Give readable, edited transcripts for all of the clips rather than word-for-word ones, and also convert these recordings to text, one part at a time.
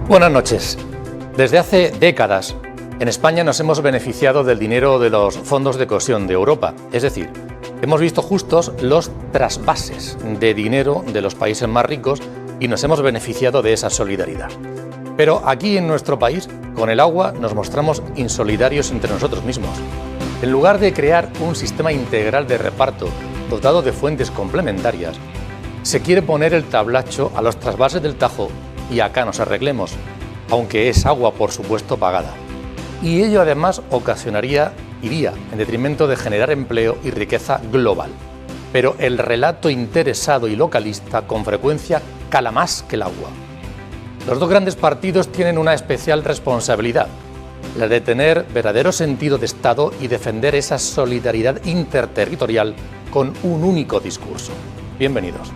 Buenas noches. Desde hace décadas, en España nos hemos beneficiado del dinero de los fondos de cohesión de Europa. Es decir, hemos visto justos los trasvases de dinero de los países más ricos y nos hemos beneficiado de esa solidaridad. Pero aquí en nuestro país, con el agua, nos mostramos insolidarios entre nosotros mismos. En lugar de crear un sistema integral de reparto dotado de fuentes complementarias, se quiere poner el tablacho a los trasvases del Tajo y acá nos arreglemos, aunque es agua, por supuesto, pagada. Y ello además iría en detrimento de generar empleo y riqueza global. Pero el relato interesado y localista con frecuencia cala más que el agua. Los dos grandes partidos tienen una especial responsabilidad, la de tener verdadero sentido de Estado y defender esa solidaridad interterritorial con un único discurso. Bienvenidos.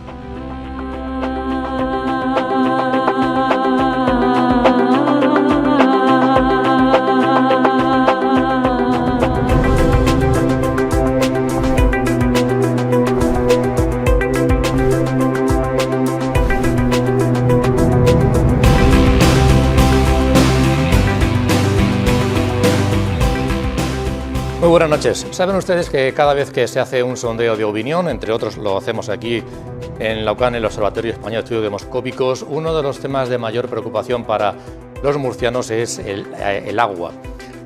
Muy buenas noches. Saben ustedes que cada vez que se hace un sondeo de opinión, entre otros lo hacemos aquí en la UCAN, el Observatorio Español de Estudios Demoscópicos, uno de los temas de mayor preocupación para los murcianos es el agua.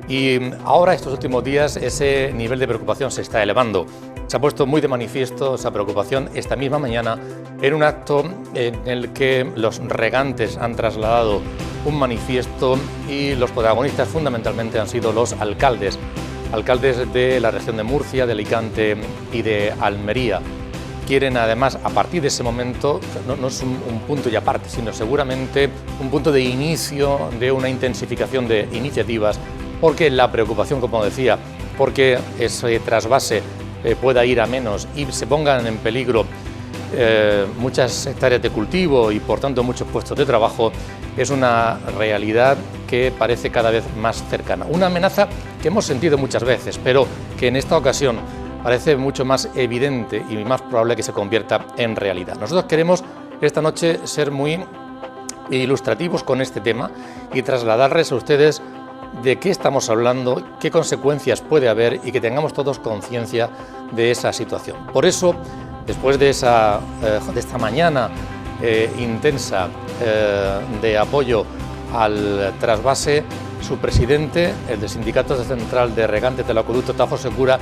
Y ahora, estos últimos días, ese nivel de preocupación se está elevando. Se ha puesto muy de manifiesto esa preocupación esta misma mañana en un acto en el que los regantes han trasladado un manifiesto y los protagonistas fundamentalmente han sido los alcaldes de la región de Murcia, de Alicante y de Almería. Quieren además, a partir de ese momento, no es un punto y aparte, sino seguramente un punto de inicio de una intensificación de iniciativas, porque la preocupación, como decía, porque ese trasvase pueda ir a menos y se pongan en peligro muchas hectáreas de cultivo y por tanto muchos puestos de trabajo, es una realidad que parece cada vez más cercana. Una amenaza que hemos sentido muchas veces, pero que en esta ocasión parece mucho más evidente y más probable que se convierta en realidad. Nosotros queremos esta noche ser muy ilustrativos con este tema y trasladarles a ustedes de qué estamos hablando, qué consecuencias puede haber y que tengamos todos conciencia de esa situación. Por eso, después de esta mañana intensa de apoyo al trasvase, su presidente, el del Sindicato Central de Regantes del Acueducto Tajo Segura,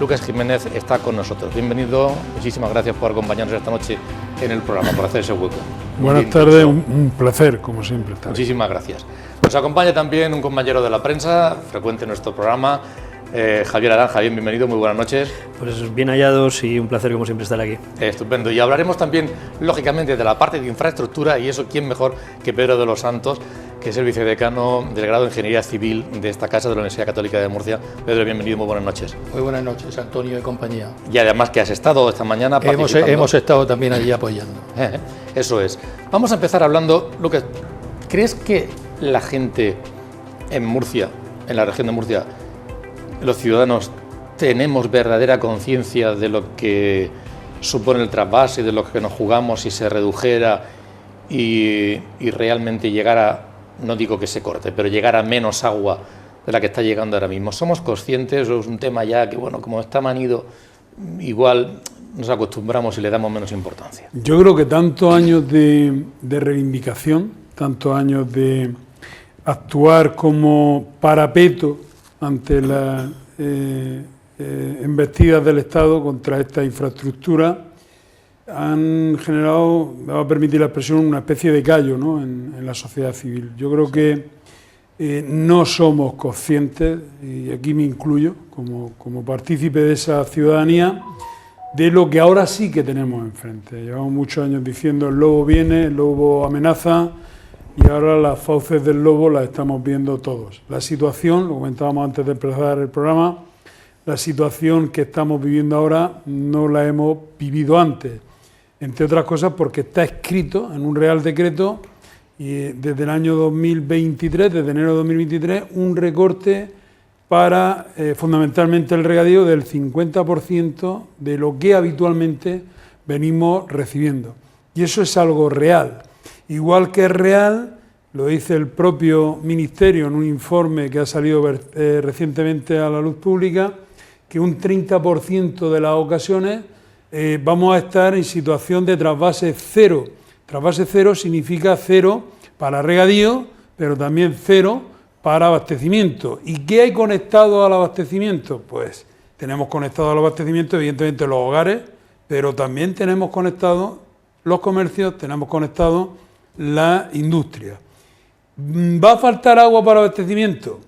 Lucas Jiménez, está con nosotros. Bienvenido, muchísimas gracias por acompañarnos esta noche en el programa, por hacer ese hueco. Buenas tardes, un placer, como siempre. Muchísimas gracias. Nos acompaña también un compañero de la prensa, frecuente en nuestro programa, Javier Aranja. Bienvenido, muy buenas noches. Pues bien hallados y un placer como siempre estar aquí. Estupendo. Y hablaremos también, lógicamente, de la parte de infraestructura y eso, ¿quién mejor que Pedro de los Santos, que es el vicedecano del grado de Ingeniería Civil de esta casa de la Universidad Católica de Murcia? Pedro, bienvenido, muy buenas noches. Muy buenas noches, Antonio y compañía. Y además que has estado esta mañana participando. Hemos estado también allí apoyando. Eso es. Vamos a empezar hablando, Lucas, ¿crees que la gente en Murcia, en la región de Murcia, los ciudadanos, tenemos verdadera conciencia de lo que supone el trasvase, de lo que nos jugamos si se redujera y realmente llegara, no digo que se corte, pero llegara menos agua de la que está llegando ahora mismo? ¿Somos conscientes o es un tema ya que, bueno, como está manido, igual nos acostumbramos y le damos menos importancia? Yo creo que tantos años de reivindicación, tantos años de actuar como parapeto ante las embestidas del Estado contra esta infraestructura han generado, me va a permitir la expresión, una especie de callo, ¿no?, en la sociedad civil. Yo creo que no somos conscientes, y aquí me incluyo como partícipe de esa ciudadanía, de lo que ahora sí que tenemos enfrente. Llevamos muchos años diciendo el lobo viene, el lobo amenaza, y ahora las fauces del lobo las estamos viendo todos. La situación, lo comentábamos antes de empezar el programa, la situación que estamos viviendo ahora no la hemos vivido antes, entre otras cosas porque está escrito en un Real Decreto y desde el año 2023, desde enero de 2023, un recorte para fundamentalmente el regadío del 50% de lo que habitualmente venimos recibiendo. Y eso es algo real. Igual que es real lo dice el propio Ministerio en un informe que ha salido recientemente a la luz pública, que un 30% de las ocasiones vamos a estar en situación de trasvase cero. Trasvase cero significa cero para regadío, pero también cero para abastecimiento. ¿Y qué hay conectado al abastecimiento? Pues tenemos conectado al abastecimiento, evidentemente, los hogares, pero también tenemos conectados los comercios, tenemos conectado la industria. ¿Va a faltar agua para abastecimiento?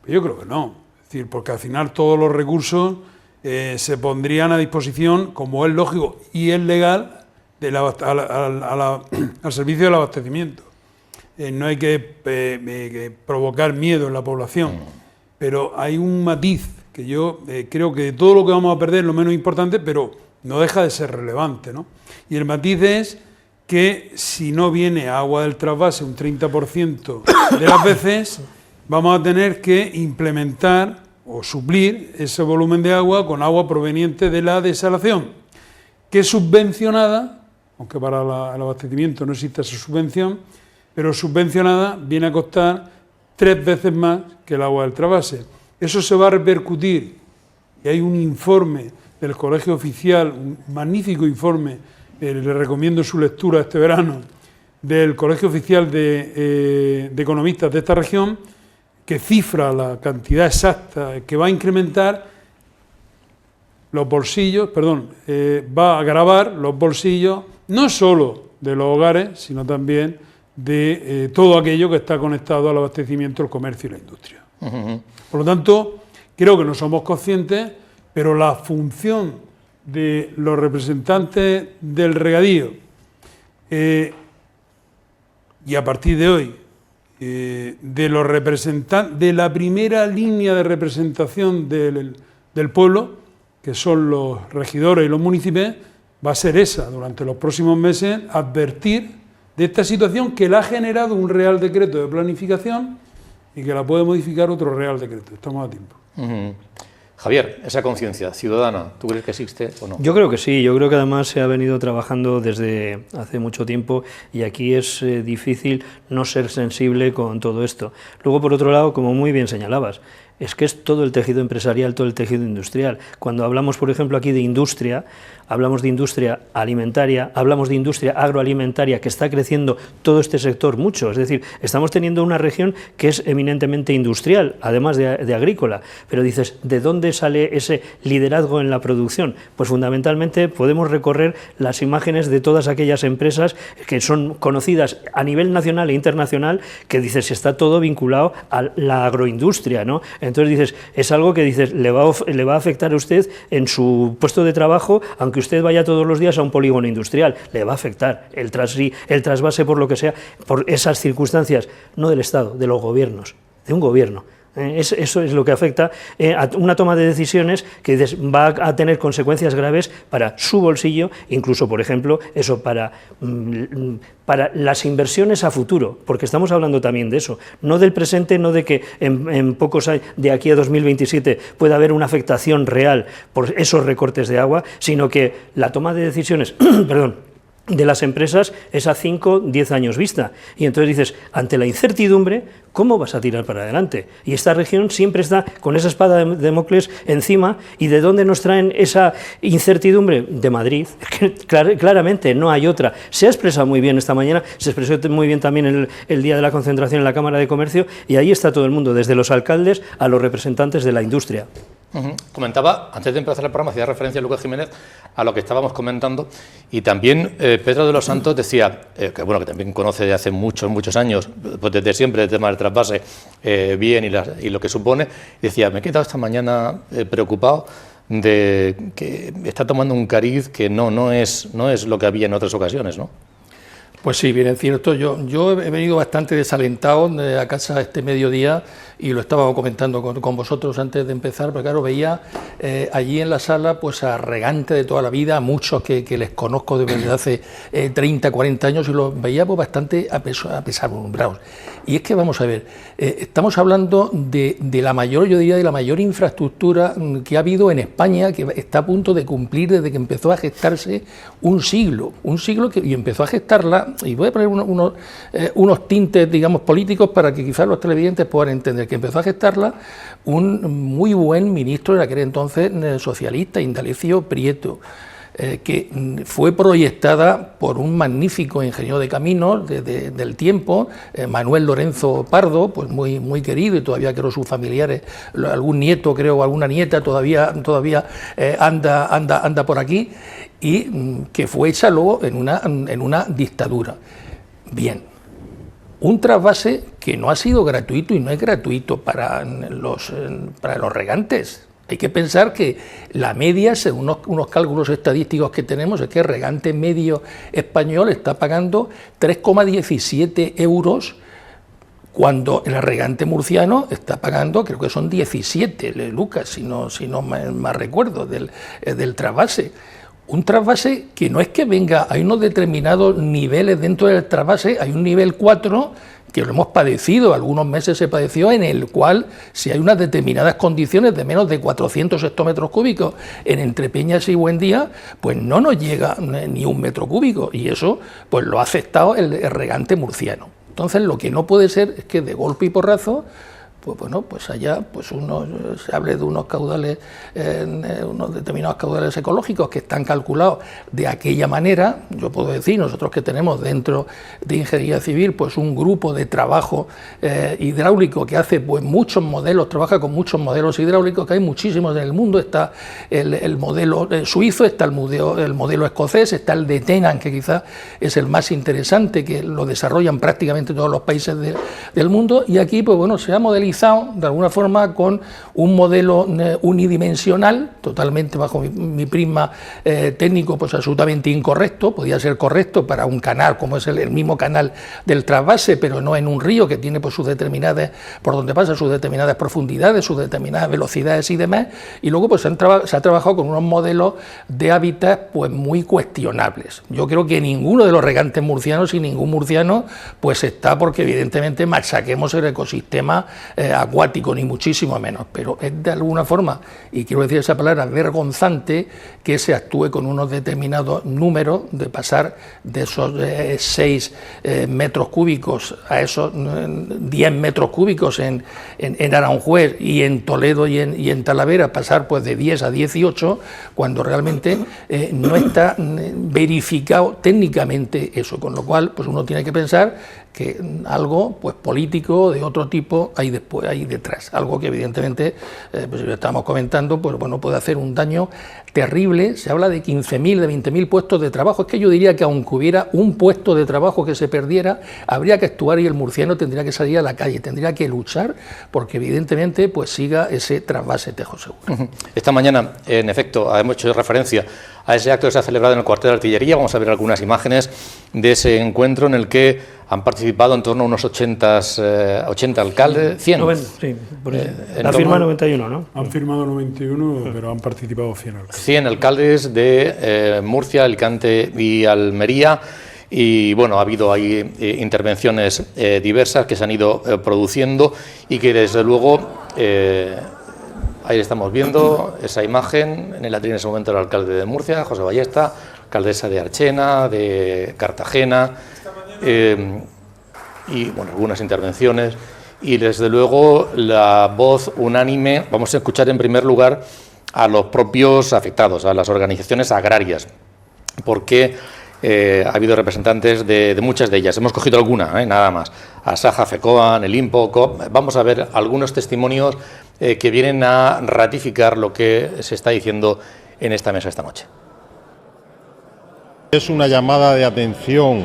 Pues yo creo que no. Es decir, porque al final todos los recursos se pondrían a disposición, como es lógico y es legal, al servicio del abastecimiento. No hay que provocar miedo en la población, pero hay un matiz que yo creo que de todo lo que vamos a perder es lo menos importante, pero no deja de ser relevante, ¿no? Y el matiz es que si no viene agua del trasvase un 30% de las veces, vamos a tener que implementar o suplir ese volumen de agua con agua proveniente de la desalación, que es subvencionada, aunque para el abastecimiento no existe esa subvención, pero subvencionada viene a costar 3 veces más que el agua del trasvase. Eso se va a repercutir, y hay un informe del Colegio Oficial, un magnífico informe, le recomiendo su lectura este verano, del Colegio Oficial de Economistas de esta región, que cifra la cantidad exacta que va a incrementar los bolsillos, va a agravar los bolsillos no solo de los hogares, sino también de todo aquello que está conectado al abastecimiento, el comercio y la industria. Por lo tanto, creo que no somos conscientes, pero la función de los representantes del regadío y a partir de hoy de los representantes de la primera línea de representación del pueblo, que son los regidores y los municipios, va a ser esa, durante los próximos meses, advertir de esta situación que la ha generado un Real Decreto de planificación y que la puede modificar otro Real Decreto. Estamos a tiempo. Javier, esa conciencia ciudadana, ¿tú crees que existe o no? Yo creo que sí, yo creo que además se ha venido trabajando desde hace mucho tiempo y aquí es difícil no ser sensible con todo esto. Luego, por otro lado, como muy bien señalabas, es que es todo el tejido empresarial, todo el tejido industrial. Cuando hablamos, por ejemplo, aquí de industria, hablamos de industria alimentaria, hablamos de industria agroalimentaria, que está creciendo todo este sector mucho. Es decir, estamos teniendo una región que es eminentemente industrial, además de agrícola. Pero dices, ¿de dónde sale ese liderazgo en la producción? Pues fundamentalmente podemos recorrer las imágenes de todas aquellas empresas que son conocidas a nivel nacional e internacional, que dices, está todo vinculado a la agroindustria, ¿no? Entonces dices, es algo que dices, le va a afectar a usted en su puesto de trabajo, aunque usted vaya todos los días a un polígono industrial, le va a afectar el trasvase por lo que sea, por esas circunstancias, no del Estado, de los gobiernos, de un gobierno. Eso es lo que afecta a una toma de decisiones que va a tener consecuencias graves para su bolsillo, incluso, por ejemplo, eso para las inversiones a futuro, porque estamos hablando también de eso, no del presente, no de que en pocos años, de aquí a 2027, pueda haber una afectación real por esos recortes de agua, sino que la toma de decisiones, de las empresas es a 5, 10 años vista. Y entonces dices, ante la incertidumbre, ¿cómo vas a tirar para adelante? Y esta región siempre está con esa espada de Damocles encima. ¿Y de dónde nos traen esa incertidumbre? De Madrid. Claramente, no hay otra. Se ha expresado muy bien esta mañana, se expresó muy bien también el día de la concentración en la Cámara de Comercio, y ahí está todo el mundo, desde los alcaldes a los representantes de la industria. Comentaba, antes de empezar el programa, hacía referencia a Lucas Jiménez a lo que estábamos comentando, y también Pedro de los Santos decía, que también conoce de hace muchos años, pues desde siempre el tema del trasvase bien y lo que supone, decía, me he quedado esta mañana preocupado de que está tomando un cariz que no es lo que había en otras ocasiones, ¿no? Pues sí, bien es cierto. Yo he venido bastante desalentado a casa este mediodía y lo estaba comentando con vosotros antes de empezar, porque claro, veía allí en la sala pues a regantes de toda la vida, a muchos que les conozco desde hace 30, 40 años y los veía pues bastante apesadumbrados. Y es que vamos a ver, estamos hablando de la mayor, yo diría, de la mayor infraestructura que ha habido en España, que está a punto de cumplir desde que empezó a gestarse un siglo y empezó a gestarla afecta, y voy a poner unos tintes, digamos, políticos para que quizás los televidentes puedan entender, que empezó a gestarla un muy buen ministro de aquel entonces socialista, Indalecio Prieto, que fue proyectada por un magnífico ingeniero de caminos del tiempo, Manuel Lorenzo Pardo, pues muy querido, y todavía creo sus familiares, algún nieto creo o alguna nieta todavía anda por aquí, y que fue hecha luego en una dictadura. Bien, un trasvase que no ha sido gratuito y no es gratuito para los regantes. Hay que pensar que la media, según unos cálculos estadísticos que tenemos, es que el regante medio español está pagando 3,17 euros, cuando el regante murciano está pagando, creo que son 17 lucas, si no mal recuerdo, del trasvase. Un trasvase que no es que venga, hay unos determinados niveles dentro del trasvase, hay un nivel 4 que lo hemos padecido, algunos meses se padeció, en el cual si hay unas determinadas condiciones de menos de 400 hectómetros cúbicos en Entre Peñas y Buendía, pues no nos llega ni un metro cúbico, y eso pues lo ha aceptado el regante murciano. Entonces lo que no puede ser es que de golpe y porrazo, pues bueno, pues allá pues se hable de unos caudales, unos determinados caudales ecológicos que están calculados de aquella manera. Yo puedo decir, nosotros que tenemos dentro de Ingeniería Civil pues un grupo de trabajo hidráulico que hace pues muchos modelos, trabaja con muchos modelos hidráulicos, que hay muchísimos en el mundo. Está el modelo suizo, está el modelo escocés, está el de Tenan, que quizás es el más interesante, que lo desarrollan prácticamente todos los países del mundo, y aquí pues bueno, se ha modelizado de alguna forma con un modelo unidimensional, totalmente bajo mi prisma técnico, pues absolutamente incorrecto. Podía ser correcto para un canal como es el mismo canal del trasvase, pero no en un río que tiene pues sus determinadas, por donde pasa, sus determinadas profundidades, sus determinadas velocidades y demás, y luego pues se ha trabajado con unos modelos de hábitat pues muy cuestionables. Yo creo que ninguno de los regantes murcianos y ningún murciano pues está porque evidentemente machaquemos el ecosistema acuático, ni muchísimo menos, pero es de alguna forma, y quiero decir esa palabra, vergonzante que se actúe con unos determinados números, de pasar de esos 6 metros cúbicos a esos 10 metros cúbicos en Aranjuez, y en Toledo y en Talavera pasar pues de 10 a 18, cuando realmente no está verificado técnicamente eso, con lo cual pues uno tiene que pensar que algo pues político de otro tipo hay detrás, algo que evidentemente pues lo estamos comentando, pues bueno, puede hacer un daño terrible. Se habla de 15.000, de 20.000 puestos de trabajo. Es que yo diría que aunque hubiera un puesto de trabajo que se perdiera, habría que actuar, y el murciano tendría que salir a la calle, tendría que luchar porque evidentemente pues siga ese trasvase Tejo Segura. Esta mañana, en efecto, hemos hecho referencia a ese acto que se ha celebrado en el cuartel de artillería. Vamos a ver algunas imágenes de ese encuentro en el que han participado en torno a unos 80 alcaldes, 100. Sí, la firma 91, ¿no? Han firmado 91, pero han participado 100 alcaldes. 100 alcaldes de Murcia, Alicante y Almería. Y bueno, ha habido ahí intervenciones diversas que se han ido produciendo, y que desde luego ahí estamos viendo esa imagen. En el atril en ese momento el alcalde de Murcia, José Ballesta, alcaldesa de Archena, de Cartagena, y bueno, algunas intervenciones, y desde luego la voz unánime. Vamos a escuchar en primer lugar a los propios afectados, a las organizaciones agrarias, porque ha habido representantes de muchas de ellas. Hemos cogido alguna, nada más. Asaja, FECOAN, el INPO, COP. Vamos a ver algunos testimonios que vienen a ratificar lo que se está diciendo en esta mesa esta noche. Es una llamada de atención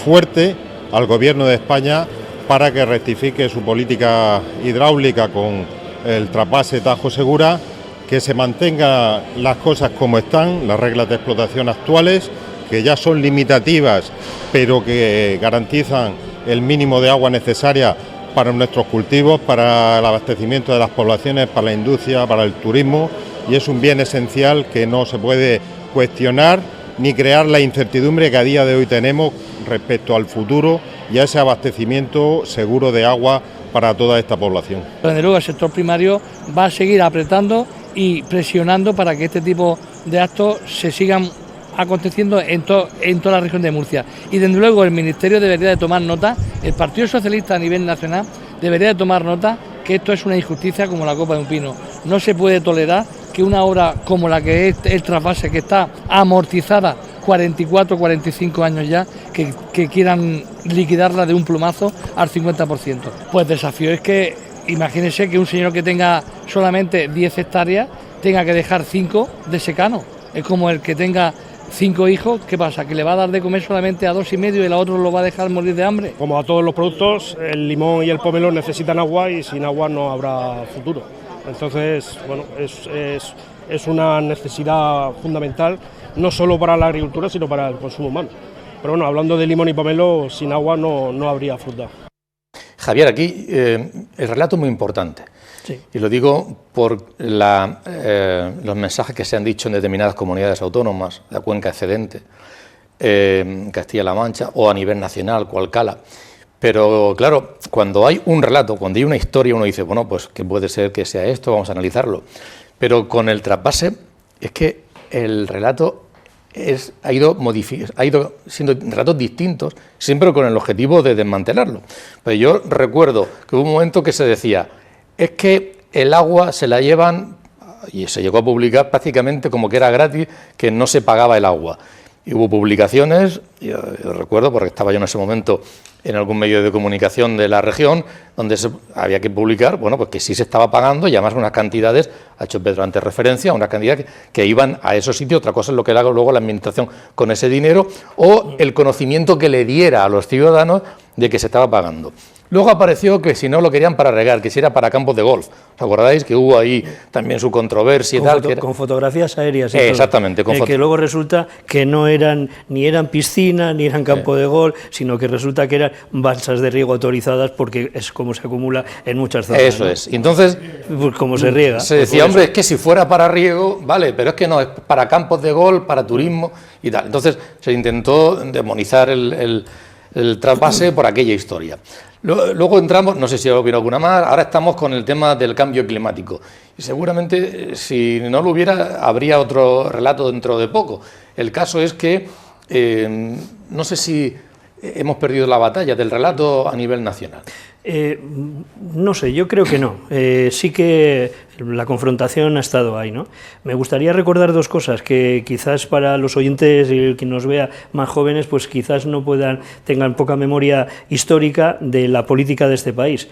fuerte al Gobierno de España para que rectifique su política hidráulica con el trasvase Tajo Segura, que se mantengan las cosas como están, las reglas de explotación actuales, que ya son limitativas, pero que garantizan el mínimo de agua necesaria para nuestros cultivos, para el abastecimiento de las poblaciones, para la industria, para el turismo, y es un bien esencial que no se puede cuestionar ni crear la incertidumbre que a día de hoy tenemos respecto al futuro y a ese abastecimiento seguro de agua para toda esta población. Desde luego el sector primario va a seguir apretando y presionando para que este tipo de actos se sigan aconteciendo en toda la región de Murcia. Y desde luego el Ministerio debería de tomar nota, el Partido Socialista a nivel nacional debería de tomar nota que esto es una injusticia como la copa de un pino. No se puede tolerar que una obra como la que es el trasvase, que está amortizada 44, 45 años ya, que quieran liquidarla de un plumazo al 50%. Pues el desafío es que, imagínense que un señor que tenga solamente 10 hectáreas tenga que dejar 5 de secano. Es como el que tenga 5 hijos, ¿qué pasa? Que le va a dar de comer solamente a 2,5 y el otro lo va a dejar morir de hambre. Como a todos los productos, el limón y el pomelo necesitan agua y sin agua no habrá futuro. Entonces, bueno, es una necesidad fundamental, no solo para la agricultura, sino para el consumo humano. Pero bueno, hablando de limón y pomelo, sin agua no habría fruta. Javier, aquí el relato es muy importante. Sí. Y lo digo por los mensajes que se han dicho en determinadas comunidades autónomas, la cuenca excedente, Castilla-La Mancha, o a nivel nacional, Cualcala. Pero claro, cuando hay un relato, cuando hay una historia, uno dice, bueno, pues que puede ser que sea esto, vamos a analizarlo. Pero con el trasvase es que el relato ha ido siendo relatos distintos, siempre con el objetivo de desmantelarlo. Pues yo recuerdo que hubo un momento que se decía, es que el agua se la llevan, y se llegó a publicar prácticamente como que era gratis, que no se pagaba el agua. Y hubo publicaciones, yo recuerdo, porque estaba yo en ese momento en algún medio de comunicación de la región, donde había que publicar, bueno, pues que sí se estaba pagando, y además unas cantidades, ha hecho Pedro antes referencia, unas cantidades que iban a esos sitios. Otra cosa es lo que haga luego la administración con ese dinero, o el conocimiento que le diera a los ciudadanos de que se estaba pagando. Luego apareció que si no lo querían para regar, que si era para campos de golf. ¿Os acordáis que hubo ahí también su controversia y tal? Con fotografías aéreas. Exactamente. Que luego resulta que no eran ni piscinas, ni eran campo de golf, sino que resulta que eran balsas de riego autorizadas, porque es como se acumula en muchas zonas. Eso, ¿no? Es. Y entonces, pues como se riega. Se decía, hombre, es que si fuera para riego, vale, pero es que no, es para campos de golf, para turismo y tal. Entonces se intentó demonizar el trasvase por aquella historia. Luego entramos, no sé si hubiera alguna más, ahora estamos con el tema del cambio climático. Y seguramente, si no lo hubiera, habría otro relato dentro de poco. El caso es que, no sé si hemos perdido la batalla del relato a nivel nacional. No sé, yo creo que no. Sí que la confrontación ha estado ahí, ¿no? Me gustaría recordar dos cosas que quizás para los oyentes y el que nos vea más jóvenes, pues quizás tengan poca memoria histórica de la política de este país.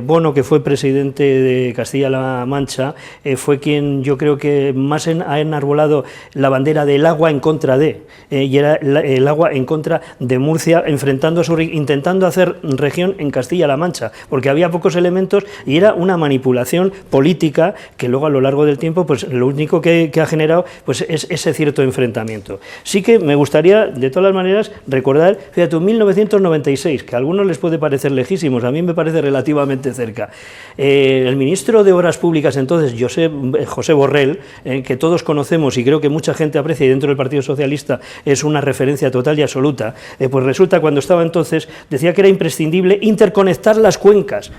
Bono, que fue presidente de Castilla-La Mancha, fue quien yo creo que más ha enarbolado la bandera del agua en contra de, y era el agua en contra de Murcia, intentando hacer región en Castilla-La Mancha, porque había pocos elementos y era una manipulación política que luego a lo largo del tiempo pues lo único que ha generado pues es ese cierto enfrentamiento. Sí que me gustaría de todas las maneras recordar, fíjate, 1996, que a algunos les puede parecer lejísimos, a mí me parece relativamente cerca. El ministro de Obras Públicas entonces, José Borrell, que todos conocemos y creo que mucha gente aprecia y dentro del Partido Socialista es una referencia total y absoluta, pues resulta cuando estaba entonces decía que era imprescindible interconectar las cuencas.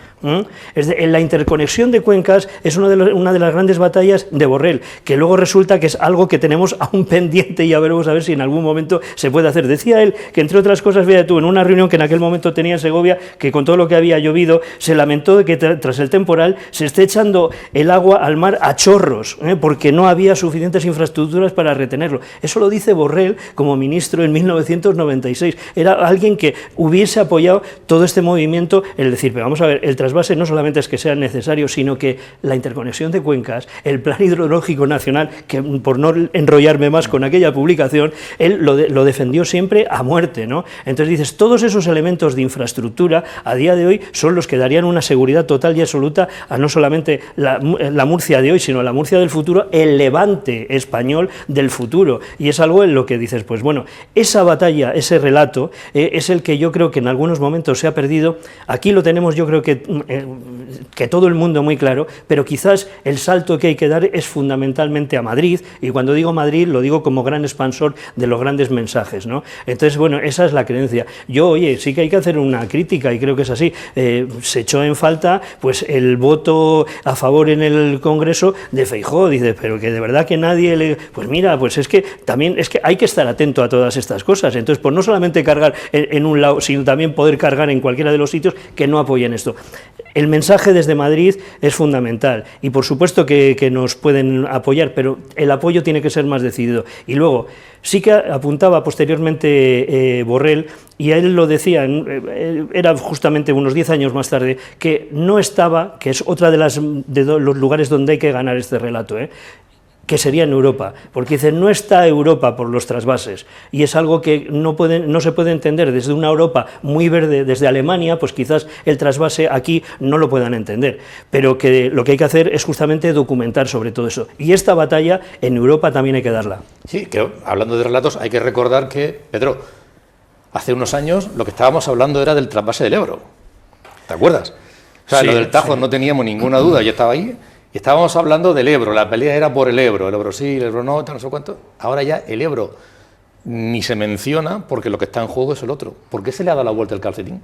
La interconexión de cuencas es una de las grandes batallas de Borrell, que luego resulta que es algo que tenemos aún pendiente y ya veremos a ver si en algún momento se puede hacer. Decía él que, entre otras cosas, fíjate tú, en una reunión que en aquel momento tenía en Segovia, que con todo lo que había llovido, se lamentó de que tras el temporal se esté echando el agua al mar a chorros, porque no había suficientes infraestructuras para retenerlo. Eso lo dice Borrell como ministro en 1996. Era alguien que hubiese apoyado todo este movimiento, el decir, pero vamos a ver, el trasvase no solamente es que sea necesario, sino que la interconexión de cuencas, el plan hidrológico nacional, que por no enrollarme más con aquella publicación, él lo defendió siempre a muerte, ¿no? Entonces dices, todos esos elementos de infraestructura a día de hoy son los que darían una seguridad total y absoluta a no solamente la Murcia de hoy, sino a la Murcia del futuro, el Levante español del futuro. Y es algo en lo que dices, pues bueno, esa batalla, ese relato, es el que yo creo que en algunos momentos se ha perdido. Aquí lo tenemos yo creo que todo el mundo muy claro, pero quizás el salto que hay que dar es fundamentalmente a Madrid, y cuando digo Madrid lo digo como gran expansor de los grandes mensajes, ¿no? Entonces, bueno, esa es la creencia. Yo, oye, sí que hay que hacer una crítica, y creo que es así. Se echó en falta pues el voto a favor en el Congreso de Feijóo, dice, pero que de verdad que nadie le... Pues mira, pues es que también es que hay que estar atento a todas estas cosas. Entonces, pues no solamente cargar en un lado, sino también poder cargar en cualquiera de los sitios que no apoyen esto. El mensaje desde Madrid es fundamental, y por supuesto que nos pueden apoyar, pero el apoyo tiene que ser más decidido. Y luego, sí que apuntaba posteriormente Borrell, y él lo decía, era justamente unos 10 años más tarde, que no estaba, que es otra de los lugares donde hay que ganar este relato, que sería en Europa, porque dice, no está Europa por los trasvases, y es algo que no se puede entender desde una Europa muy verde, desde Alemania, pues quizás el trasvase aquí no lo puedan entender, pero que lo que hay que hacer es justamente documentar sobre todo eso, y esta batalla en Europa también hay que darla. Sí, que hablando de relatos hay que recordar que, Pedro, hace unos años lo que estábamos hablando era del trasvase del Ebro, ¿te acuerdas? O sea, sí, lo del Tajo sí. No teníamos ninguna duda, yo estaba ahí. Y estábamos hablando del Ebro, la pelea era por el Ebro sí, el Ebro no, no sé cuánto. Ahora ya el Ebro ni se menciona porque lo que está en juego es el otro. ¿Por qué se le ha dado la vuelta el calcetín?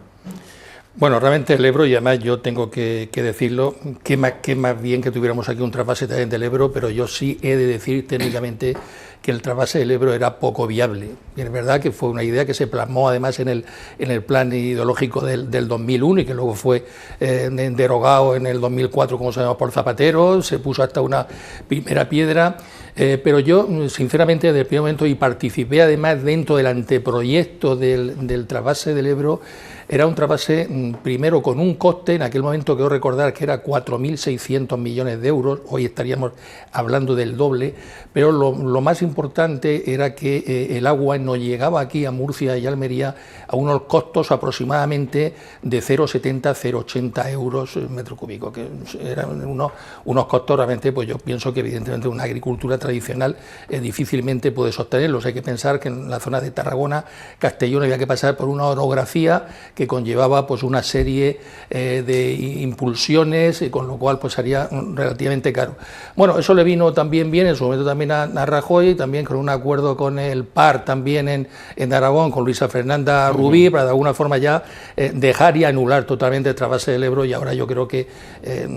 Bueno, realmente el Ebro, y además yo tengo que decirlo, que más bien que tuviéramos aquí un trasvase también del Ebro, pero yo sí he de decir técnicamente que el trasvase del Ebro era poco viable. Y es verdad que fue una idea que se plasmó además en el plan ideológico del 2001 y que luego fue derogado en el 2004, como sabemos, por Zapatero, se puso hasta una primera piedra. Pero yo, sinceramente, desde el primer momento, y participé además dentro del anteproyecto del trasvase del Ebro, era un trasvase, primero, con un coste, en aquel momento quiero recordar que era 4.600 millones de euros, hoy estaríamos hablando del doble, pero lo más importante era que el agua nos llegaba aquí a Murcia y Almería a unos costos aproximadamente de 0,70, 0,80 euros metro cúbico, que eran unos costos realmente, pues yo pienso que evidentemente una agricultura tradicional difícilmente puede sostenerlos. Hay que pensar que en la zona de Tarragona, Castellón, había que pasar por una orografía que conllevaba pues una serie de impulsiones, y con lo cual pues sería relativamente caro. Bueno, eso le vino también bien en su momento también a Rajoy, también con un acuerdo con el PAR también en Aragón, con Luisa Fernanda Rubí, para de alguna forma ya dejar y anular totalmente el trasvase del Ebro, y ahora yo creo que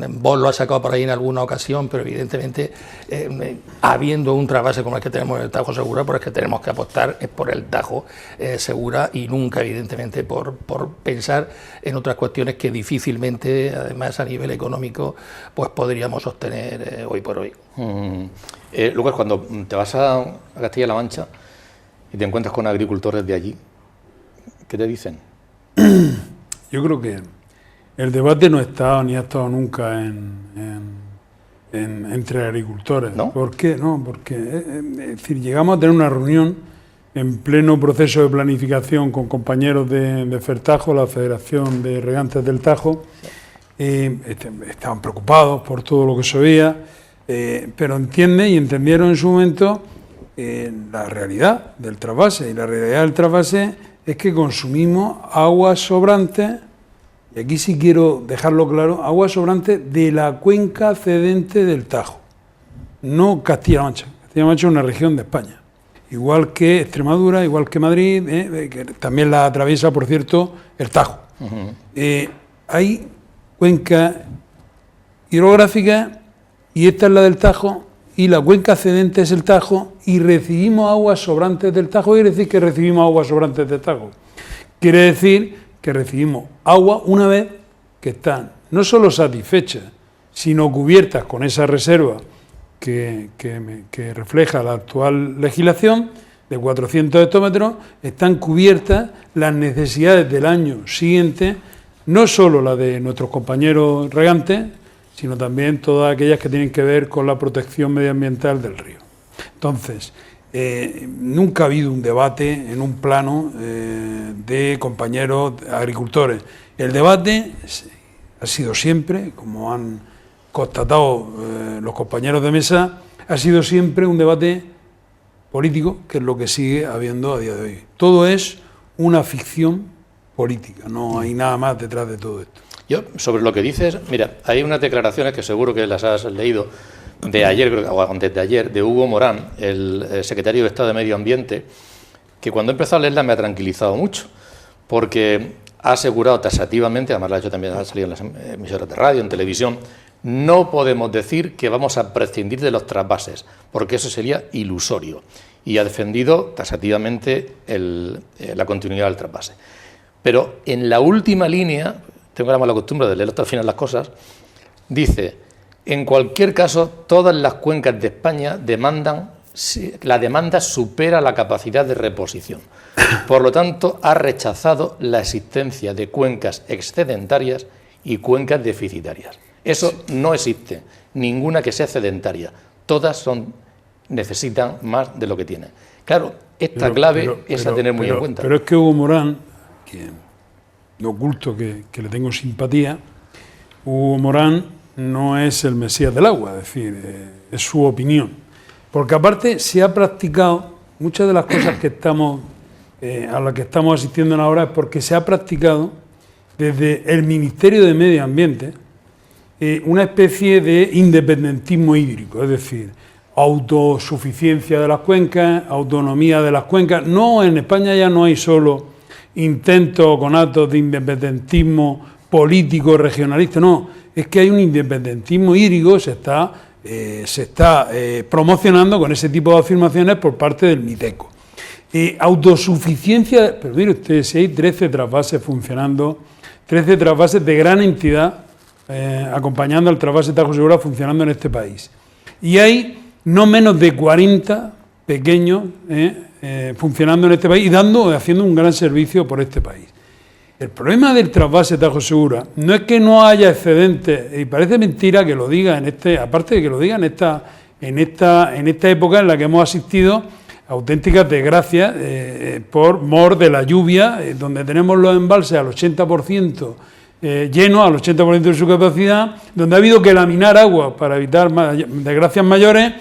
Vox lo ha sacado por ahí en alguna ocasión, pero evidentemente habiendo un trasvase como el que tenemos en el Tajo Segura, por el que tenemos que apostar es por el Tajo Segura, y nunca evidentemente por pensar en otras cuestiones que difícilmente, además a nivel económico, pues podríamos sostener hoy por hoy. Lucas, cuando te vas a Castilla-La Mancha y te encuentras con agricultores de allí, ¿qué te dicen? Yo creo que el debate no ha estado ni ha estado nunca entre agricultores. ¿No? ¿Por qué? No, porque es decir, llegamos a tener una reunión en pleno proceso de planificación con compañeros de Fertajo, la Federación de Regantes del Tajo. Estaban preocupados por todo lo que se oía, pero entendieron en su momento la realidad del trasvase. Y la realidad del trasvase es que consumimos aguas sobrantes, y aquí sí quiero dejarlo claro, aguas sobrantes de la cuenca cedente del Tajo, no Castilla-La Mancha. Castilla-La Mancha es una región de España, igual que Extremadura, igual que Madrid, que también la atraviesa, por cierto, el Tajo. Hay cuencas hidrográficas, y esta es la del Tajo, y la cuenca cedente es el Tajo, y recibimos aguas sobrantes del Tajo. ¿Quiere decir que recibimos aguas sobrantes del Tajo? Quiere decir que recibimos agua una vez que están no solo satisfechas, sino cubiertas con esa reserva que refleja la actual legislación de 400 hectómetros, están cubiertas las necesidades del año siguiente, no solo la de nuestros compañeros regantes, sino también todas aquellas que tienen que ver con la protección medioambiental del río. Entonces, nunca ha habido un debate en un plano de compañeros agricultores. El debate ha sido siempre, como han constatado los compañeros de mesa, ha sido siempre un debate político, que es lo que sigue habiendo a día de hoy. Todo es una ficción política, no hay nada más detrás de todo esto. Yo, sobre lo que dices, mira, hay unas declaraciones que seguro que las has leído de ayer, o antes de ayer, de Hugo Morán, el secretario de Estado de Medio Ambiente, que cuando he empezado a leerla me ha tranquilizado mucho, porque ha asegurado taxativamente, además lo ha hecho también, ha salido en las emisoras de radio, en televisión, no podemos decir que vamos a prescindir de los trasvases, porque eso sería ilusorio, y ha defendido taxativamente la continuidad del trasvase. Pero en la última línea, tengo la mala costumbre de leer hasta el final las cosas, dice: en cualquier caso, todas las cuencas de España la demanda supera la capacidad de reposición. Por lo tanto, ha rechazado la existencia de cuencas excedentarias y cuencas deficitarias. Eso no existe, ninguna que sea excedentaria. Todas necesitan más de lo que tienen. Claro, esta clave es a tener muy en cuenta. Pero es que Hugo Morán, que no oculto que le tengo simpatía, Hugo Morán no es el Mesías del agua, es decir, es su opinión. Porque aparte se ha practicado, muchas de las cosas que a las que estamos asistiendo ahora es porque se ha practicado desde el Ministerio de Medio Ambiente una especie de independentismo hídrico, es decir, autosuficiencia de las cuencas, autonomía de las cuencas. No, en España ya no hay solo intentos con actos de independentismo político regionalista, no, es que hay un independentismo hídrico, se está promocionando con ese tipo de afirmaciones por parte del MITECO. Autosuficiencia, pero mire usted, si hay 13 trasvases funcionando, 13 trasvases de gran entidad acompañando al trasvase Tajo Segura funcionando en este país. Y hay no menos de 40 pequeños funcionando en este país y haciendo un gran servicio por este país. El problema del trasvase Tajo Segura no es que no haya excedentes, y parece mentira que lo diga aparte de que lo diga en esta época en la que hemos asistido a auténticas desgracias por mor de la lluvia, donde tenemos los embalses al 80% llenos, al 80% de su capacidad, donde ha habido que laminar agua para evitar desgracias mayores,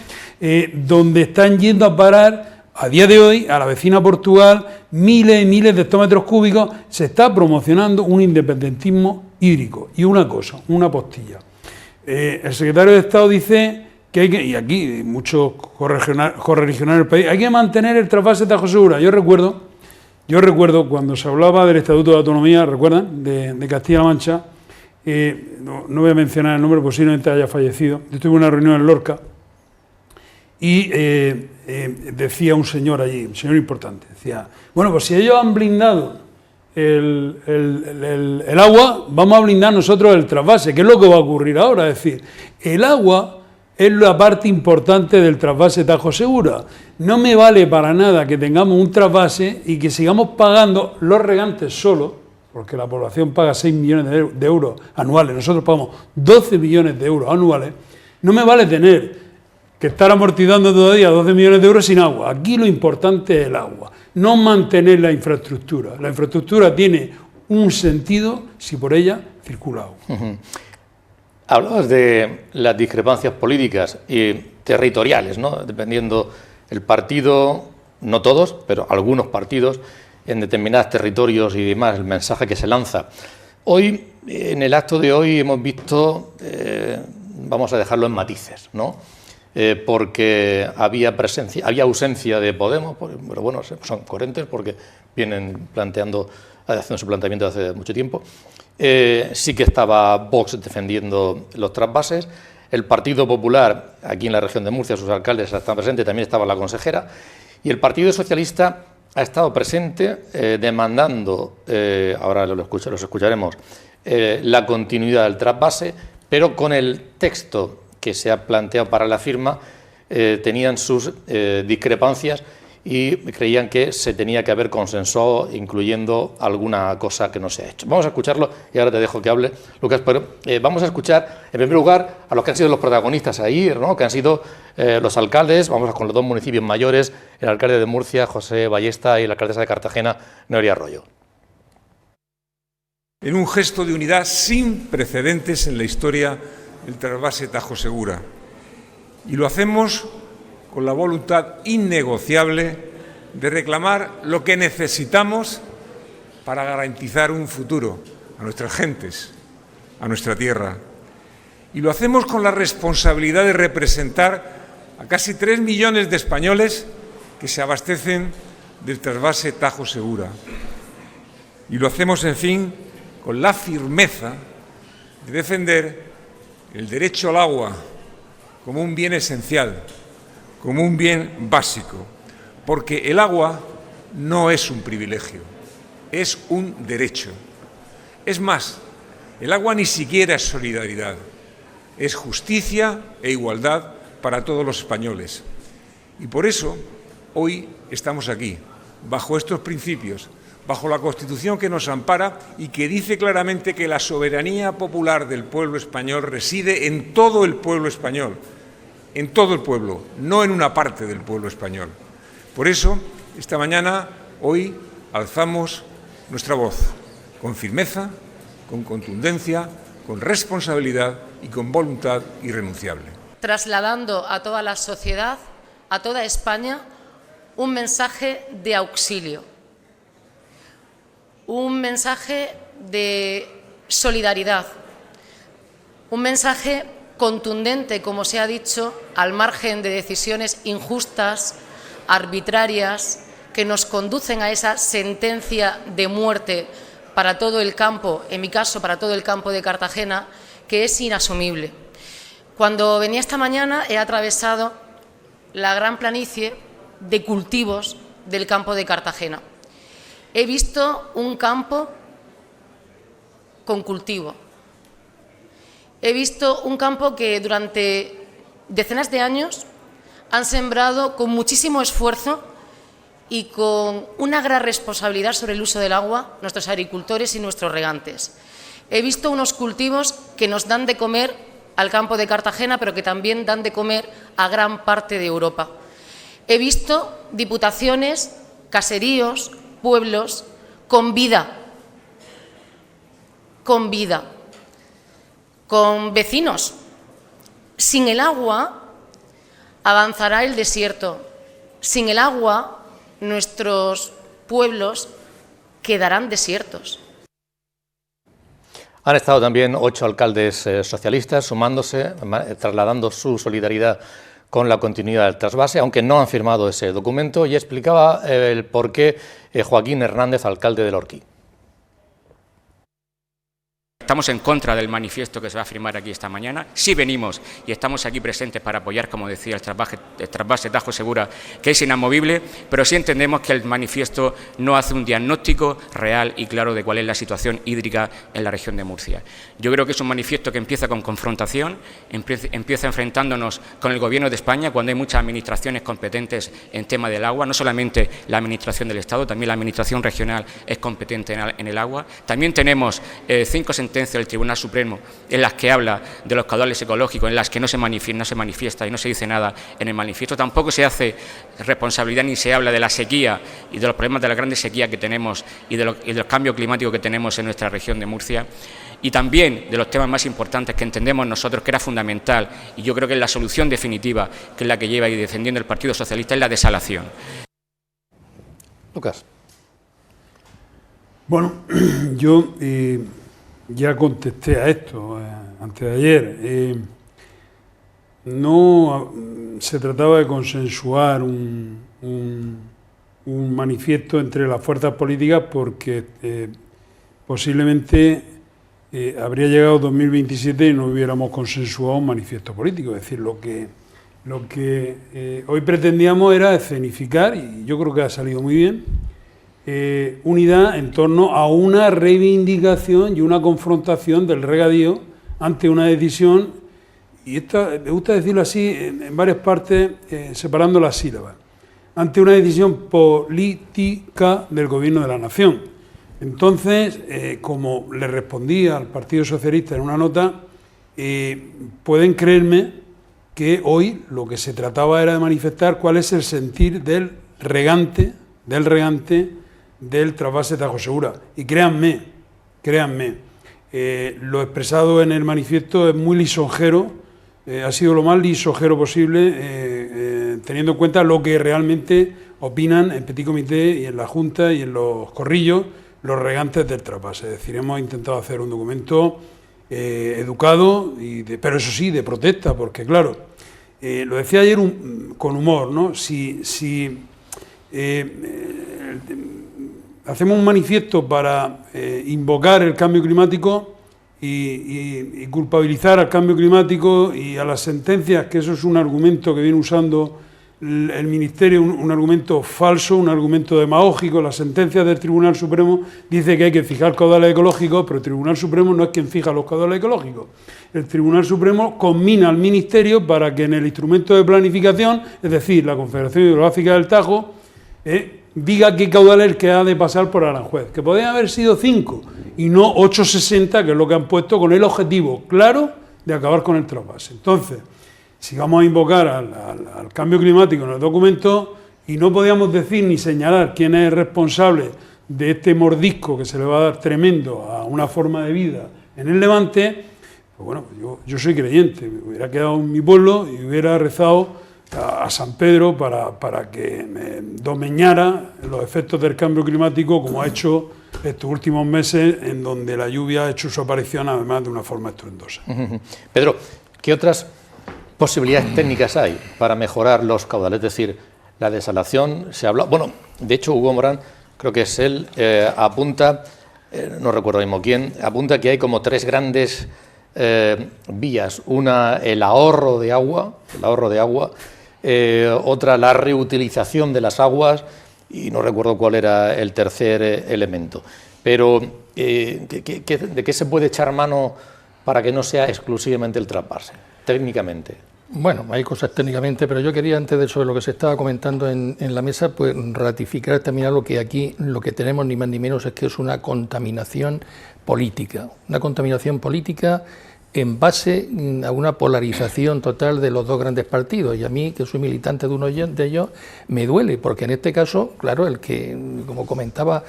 donde están yendo a parar a día de hoy, a la vecina Portugal, miles y miles de hectómetros cúbicos. Se está promocionando un independentismo hídrico. Y una cosa, una postilla. El secretario de Estado dice que hay que, y aquí muchos correligionarios del país, hay que mantener el trasvase Tajo Segura. Yo recuerdo cuando se hablaba del Estatuto de Autonomía, ¿recuerdan?, de Castilla-La Mancha, no voy a mencionar el nombre, posiblemente haya fallecido. Yo estuve en una reunión en Lorca, y decía un señor allí, un señor importante, decía, bueno, pues si ellos han blindado el agua, vamos a blindar nosotros el trasvase, que es lo que va a ocurrir ahora. Es decir, el agua es la parte importante del trasvase Tajo Segura. No me vale para nada que tengamos un trasvase y que sigamos pagando los regantes solo, porque la población paga 6 millones de euros anuales, nosotros pagamos 12 millones de euros anuales. No me vale tener que estar amortizando todavía 12 millones de euros sin agua. Aquí lo importante es el agua, no mantener la infraestructura. La infraestructura tiene un sentido si por ella circula agua. Hablabas de las discrepancias políticas y territoriales, ¿no? Dependiendo el partido, no todos, pero algunos partidos, en determinados territorios y demás, el mensaje que se lanza. Hoy, en el acto de hoy, hemos visto, vamos a dejarlo en matices, ¿no? Porque había ausencia de Podemos, pero bueno, son coherentes porque vienen haciendo su planteamiento hace mucho tiempo. Sí que estaba Vox defendiendo los trasvases. El Partido Popular, aquí en la región de Murcia, sus alcaldes están presentes, también estaba la consejera. Y el Partido Socialista ha estado presente demandando, ahora los escucharemos, la continuidad del trasvase, pero con el texto que se ha planteado para la firma, tenían sus discrepancias y creían que se tenía que haber consensuado, incluyendo alguna cosa que no se ha hecho. Vamos a escucharlo y ahora te dejo que hable, Lucas, pero vamos a escuchar, en primer lugar, a los que han sido los protagonistas ahí, ¿no?, que han sido los alcaldes. Vamos con los dos municipios mayores, el alcalde de Murcia, José Ballesta, y la alcaldesa de Cartagena, Noelia Arroyo. En un gesto de unidad sin precedentes en la historia del trasvase Tajo Segura. Y lo hacemos con la voluntad innegociable de reclamar lo que necesitamos para garantizar un futuro a nuestras gentes, a nuestra tierra. Y lo hacemos con la responsabilidad de representar a casi 3 millones de españoles que se abastecen del trasvase Tajo Segura. Y lo hacemos, en fin, con la firmeza de defender el derecho al agua como un bien esencial, como un bien básico, porque el agua no es un privilegio, es un derecho. Es más, el agua ni siquiera es solidaridad, es justicia e igualdad para todos los españoles. Y por eso, hoy estamos aquí, bajo estos principios, bajo la Constitución que nos ampara y que dice claramente que la soberanía popular del pueblo español reside en todo el pueblo español, en todo el pueblo, no en una parte del pueblo español. Por eso, esta mañana, hoy, alzamos nuestra voz con firmeza, con contundencia, con responsabilidad y con voluntad irrenunciable. Trasladando a toda la sociedad, a toda España, un mensaje de auxilio, un mensaje de solidaridad, un mensaje contundente, como se ha dicho, al margen de decisiones injustas, arbitrarias, que nos conducen a esa sentencia de muerte para todo el campo, en mi caso para todo el campo de Cartagena, que es inasumible. Cuando venía esta mañana he atravesado la gran planicie de cultivos del campo de Cartagena. He visto un campo con cultivo. He visto un campo que durante decenas de años han sembrado con muchísimo esfuerzo y con una gran responsabilidad sobre el uso del agua nuestros agricultores y nuestros regantes. He visto unos cultivos que nos dan de comer al campo de Cartagena, pero que también dan de comer a gran parte de Europa. He visto diputaciones, caseríos, pueblos con vida, con vecinos. Sin el agua avanzará el desierto. Sin el agua nuestros pueblos quedarán desiertos. Han estado también 8 alcaldes socialistas sumándose, trasladando su solidaridad con la continuidad del trasvase, aunque no han firmado ese documento, y explicaba el porqué Joaquín Hernández, alcalde de Lorquí. Estamos en contra del manifiesto que se va a firmar aquí esta mañana. Sí venimos y estamos aquí presentes para apoyar, como decía, el trasvase Tajo Segura, que es inamovible, pero sí entendemos que el manifiesto no hace un diagnóstico real y claro de cuál es la situación hídrica en la región de Murcia. Yo creo que es un manifiesto que empieza con confrontación, empieza enfrentándonos con el Gobierno de España, cuando hay muchas administraciones competentes en tema del agua, no solamente la Administración del Estado, también la Administración regional es competente en el agua. También tenemos 5 sentencias del Tribunal Supremo en las que habla de los caudales ecológicos, en las que no se manifiesta y no se dice nada en el manifiesto. Tampoco se hace responsabilidad ni se habla de la sequía y de los problemas de la grande sequía que tenemos y del cambio climático que tenemos en nuestra región de Murcia. Y también de los temas más importantes que entendemos nosotros que era fundamental, y yo creo que es la solución definitiva, que es la que lleva y defendiendo el Partido Socialista, es la desalación. Lucas. Bueno, yo ya contesté a esto antes de ayer. No se trataba de consensuar un manifiesto entre las fuerzas políticas porque posiblemente habría llegado 2027 y no hubiéramos consensuado un manifiesto político. Es decir, lo que hoy pretendíamos era escenificar, y yo creo que ha salido muy bien, unidad en torno a una reivindicación y una confrontación del regadío ante una decisión, y esta, me gusta decirlo así en varias partes, separando las sílabas, ante una decisión política del Gobierno de la Nación. Entonces, como le respondí al Partido Socialista en una nota, pueden creerme que hoy lo que se trataba era de manifestar cuál es el sentir del regante del trasvase Tajo Segura. Y créanme, lo expresado en el manifiesto es muy lisonjero, ha sido lo más lisonjero posible, teniendo en cuenta lo que realmente opinan en Petit Comité y en la Junta y en los corrillos los regantes del trasvase. Es decir, hemos intentado hacer un documento educado, pero eso sí, de protesta, porque claro, lo decía ayer con humor, ¿no? Si hacemos un manifiesto para invocar el cambio climático y culpabilizar al cambio climático y a las sentencias, que eso es un argumento que viene usando el Ministerio, un argumento falso, un argumento demagógico. Las sentencias del Tribunal Supremo dice que hay que fijar caudales ecológicos, pero el Tribunal Supremo no es quien fija los caudales ecológicos. El Tribunal Supremo conmina al Ministerio para que en el instrumento de planificación, es decir, la Confederación Hidrográfica del Tajo, diga qué caudal es el que ha de pasar por Aranjuez, que podrían haber sido 5 y no 860, que es lo que han puesto, con el objetivo claro de acabar con el trasvase. Entonces, si vamos a invocar al cambio climático en el documento y no podíamos decir ni señalar quién es el responsable de este mordisco que se le va a dar tremendo a una forma de vida en el Levante, pues bueno, yo soy creyente, me hubiera quedado en mi pueblo y hubiera rezado a San Pedro para que me domeñara los efectos del cambio climático, como ha hecho estos últimos meses, en donde la lluvia ha hecho su aparición además de una forma estruendosa. Pedro, ¿qué otras posibilidades técnicas hay para mejorar los caudales? Es decir, la desalación, se habla... Bueno, de hecho, Hugo Morán, creo que es él, apunta, no recuerdo mismo quién, apunta que hay como 3 grandes vías. Una, el ahorro de agua, otra, la reutilización de las aguas, y no recuerdo cuál era el tercer elemento. Pero, ¿de qué se puede echar mano para que no sea exclusivamente el trasvase, técnicamente? Bueno, hay cosas técnicamente, pero yo quería, antes de sobre lo que se estaba comentando en la mesa, pues ratificar también algo que aquí lo que tenemos ni más ni menos es que es una contaminación política en base a una polarización total de los dos grandes partidos, y a mí, que soy militante de uno de ellos, me duele, porque en este caso, claro, el que, como comentaba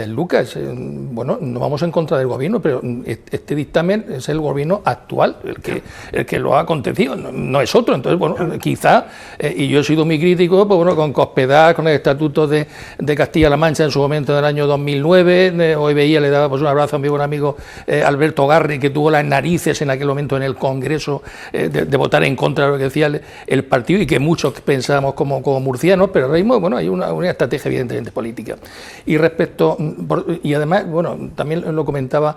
Lucas, bueno, no vamos en contra del gobierno, pero este dictamen es el gobierno actual, el que lo ha acontecido, no es otro. Entonces, bueno, quizá, y yo he sido muy crítico, pues bueno, con Cospedal, con el Estatuto de Castilla-La Mancha en su momento del año 2009, hoy veía, le daba pues un abrazo a mi buen amigo Alberto Garri, que tuvo las narices en aquel momento en el Congreso de votar en contra de lo que decía el partido, y que muchos pensábamos como murcianos, pero ahora mismo, bueno, hay una estrategia evidentemente política. Y respecto, y además, bueno, también lo comentaba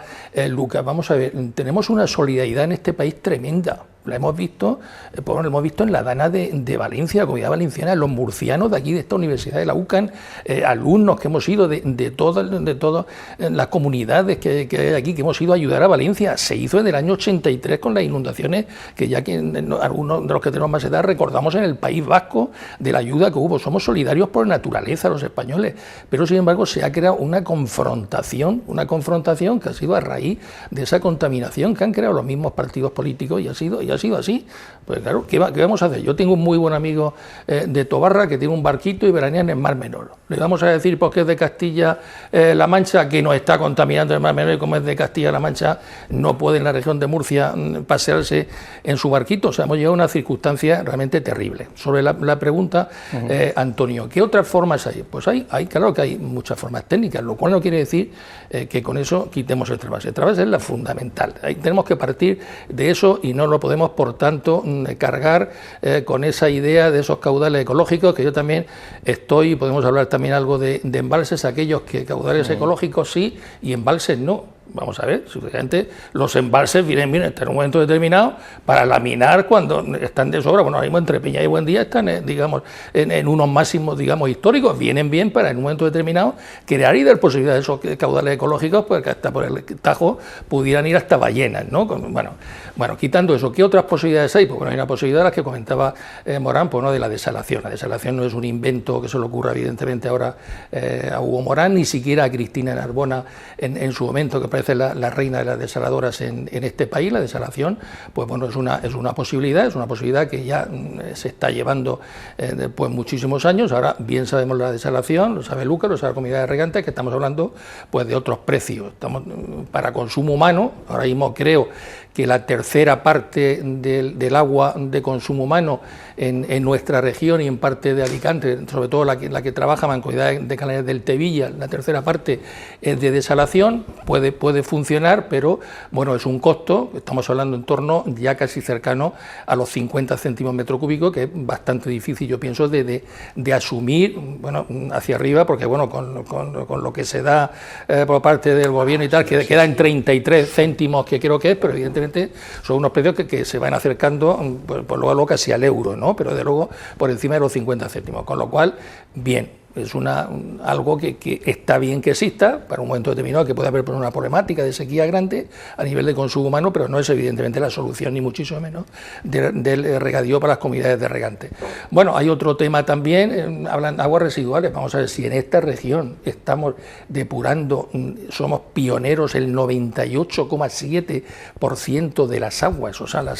Lucas, vamos a ver, tenemos una solidaridad en este país tremenda. La hemos visto, pues lo hemos visto en la Dana de Valencia, la Comunidad Valenciana, los murcianos de aquí, de esta universidad de la UCAN, alumnos que hemos ido de todas las comunidades que hay aquí, que hemos ido a ayudar a Valencia. Se hizo en el año 83 con las inundaciones, que ya que algunos de los que tenemos más edad recordamos en el País Vasco de la ayuda que hubo. Somos solidarios por naturaleza los españoles, pero sin embargo se ha creado una confrontación que ha sido a raíz de esa contaminación que han creado los mismos partidos políticos, y ha sido así. Pues claro, ¿qué vamos a hacer? Yo tengo un muy buen amigo de Tobarra que tiene un barquito y veranea en el Mar Menor. Le vamos a decir, porque es de Castilla-La Mancha, que nos está contaminando el Mar Menor, y como es de Castilla-La Mancha, no puede en la región de Murcia pasearse en su barquito. O sea, hemos llegado a una circunstancia realmente terrible. Sobre la pregunta, Antonio, ¿qué otras formas hay? Pues claro que hay muchas formas técnicas, lo cual no quiere decir que con eso quitemos el trasvase. El trasvase es la fundamental. Ahí tenemos que partir de eso y no lo podemos, por tanto, cargar con esa idea de esos caudales ecológicos, que yo también podemos hablar también algo de embalses, aquellos que caudales ecológicos sí y embalses no. Vamos a ver, suficientemente los embalses vienen en un momento determinado para laminar cuando están de sobra. Bueno, ahora mismo entre Peña y Buendía están, digamos, en unos máximos, digamos, históricos. Vienen bien para en un momento determinado crear y dar posibilidad de esos caudales ecológicos, pues que hasta por el Tajo pudieran ir hasta ballenas, ¿no? Bueno, quitando eso, ¿qué otras posibilidades hay? Pues bueno, hay una posibilidad, las que comentaba Morán, pues no, de la desalación. La desalación no es un invento que se le ocurra evidentemente ahora a Hugo Morán, ni siquiera a Cristina Narbona en su momento, que parece la reina de las desaladoras en este país. La desalación, pues bueno, es una posibilidad que ya se está llevando pues muchísimos años. Ahora bien sabemos la desalación, lo sabe Lucas, lo sabe la Comunidad de Regantes, que estamos hablando pues de otros precios. Estamos para consumo humano, ahora mismo creo que la tercera parte del agua de consumo humano en nuestra región y en parte de Alicante, sobre todo la que trabaja Mancomunidad de Canales del Tevilla, la tercera parte es de desalación, puede funcionar, pero bueno, es un costo, estamos hablando en torno ya casi cercano a los 50 céntimos metro cúbico, que es bastante difícil, yo pienso, de asumir, bueno, hacia arriba, porque bueno, con lo que se da por parte del gobierno y tal, que queda en 33 céntimos, que creo que es, pero evidentemente son unos precios que se van acercando, por luego casi al euro, ¿no? Pero de luego por encima de los 50 céntimos, con lo cual, bien. Es algo que está bien que exista, para un momento determinado que puede haber una problemática de sequía grande a nivel de consumo humano, pero no es evidentemente la solución, ni muchísimo menos, del regadío para las comunidades de regantes. Bueno, hay otro tema también, hablan de aguas residuales. Vamos a ver si en esta región estamos depurando, somos pioneros, el 98,7% de las aguas, o sea, no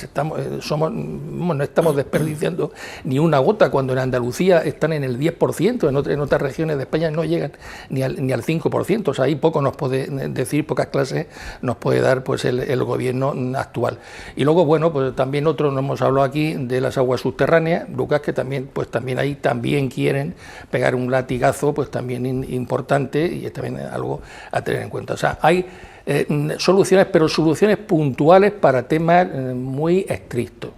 estamos desperdiciando ni una gota, cuando en Andalucía están en el 10%, en otras regiones de España no llegan ni al 5%, o sea, ahí poco nos puede decir, pocas clases nos puede dar pues el gobierno actual. Y luego, bueno, pues también otros, nos hemos hablado aquí de las aguas subterráneas, Lucas, que también, pues también ahí también quieren pegar un latigazo, pues también importante, y es también algo a tener en cuenta. O sea, hay soluciones, pero soluciones puntuales para temas muy estrictos.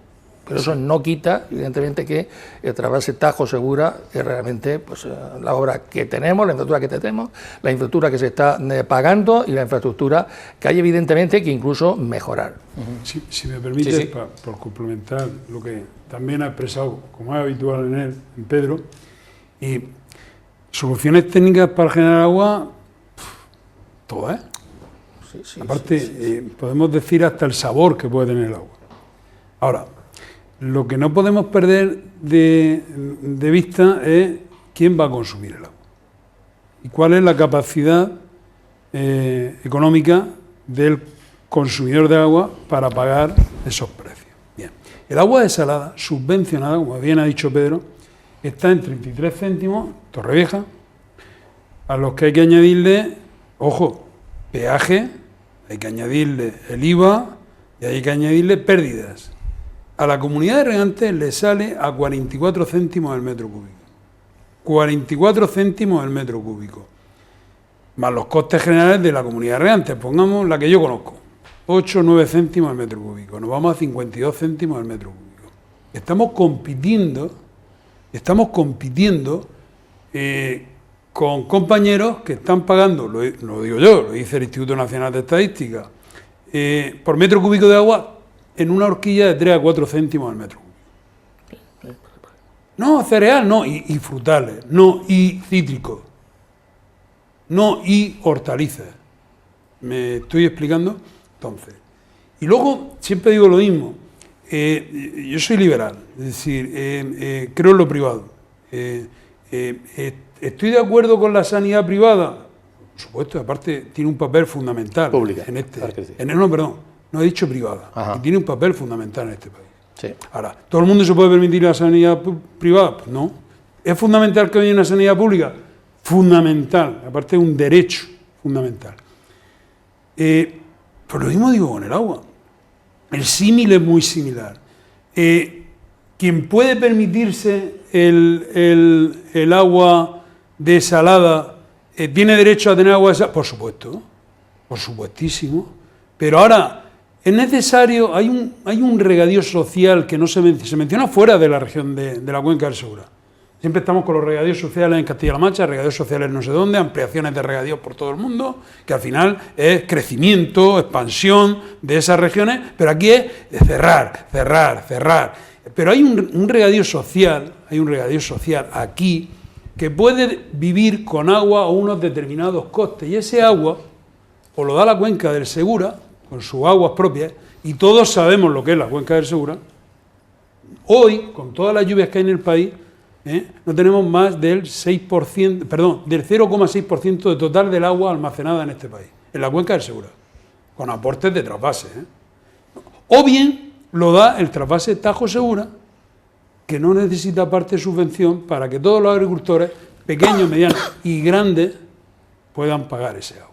Pero eso no quita, evidentemente, que el trasvase Tajo Segura es realmente pues, la obra que tenemos, la infraestructura que tenemos, la infraestructura que se está pagando y la infraestructura que hay, evidentemente, que incluso mejorar. Si me permite, por complementar lo que también ha expresado, como es habitual en él, en Pedro, y soluciones técnicas para generar agua, todas, aparte, podemos decir hasta el sabor que puede tener el agua. Ahora, lo que no podemos perder de vista es quién va a consumir el agua y cuál es la capacidad económica del consumidor de agua para pagar esos precios. Bien. El agua desalada, subvencionada, como bien ha dicho Pedro, está en 33 céntimos, Torrevieja, a los que hay que añadirle, ojo, peaje, hay que añadirle el IVA y hay que añadirle pérdidas. A la comunidad de regantes le sale a 44 céntimos el metro cúbico. 44 céntimos el metro cúbico. Más los costes generales de la comunidad de regantes, pongamos la que yo conozco. 8 o 9 céntimos el metro cúbico. Nos vamos a 52 céntimos el metro cúbico. Estamos compitiendo con compañeros que están pagando, lo digo yo, lo dice el Instituto Nacional de Estadística, por metro cúbico de agua, en una horquilla de 3 a 4 céntimos al metro cúbico. No, cereal, no, y frutales, no, y cítricos, no, y hortalizas. ¿Me estoy explicando? Entonces, y luego, siempre digo lo mismo, yo soy liberal, es decir, creo en lo privado. ¿Estoy de acuerdo con la sanidad privada? Por supuesto, aparte tiene un papel fundamental. Pública. No he dicho privada, y tiene un papel fundamental en este país. Sí. Ahora, ¿todo el mundo se puede permitir la sanidad privada? Pues no. ¿Es fundamental que haya una sanidad pública? Fundamental, aparte es un derecho fundamental. Pues lo mismo digo con el agua. El símil es muy similar. Quien puede permitirse el agua desalada, ¿tiene derecho a tener agua desalada? Por supuesto, por supuestísimo. Pero ahora es necesario, hay un regadío social que no se menciona fuera de la región de la cuenca del Segura. Siempre estamos con los regadíos sociales en Castilla-La Mancha, regadíos sociales no sé dónde, ampliaciones de regadíos por todo el mundo, que al final es crecimiento, expansión de esas regiones, pero aquí es de cerrar. Pero hay un regadío social aquí que puede vivir con agua a unos determinados costes, y ese agua o lo da la cuenca del Segura, con sus aguas propias, y todos sabemos lo que es la cuenca del Segura. Hoy, con todas las lluvias que hay en el país, no tenemos más del 0,6% de total del agua almacenada en este país, en la cuenca del Segura, con aportes de trasvase. O bien lo da el trasvase Tajo Segura, que no necesita parte de subvención para que todos los agricultores, pequeños, medianos y grandes, puedan pagar ese agua.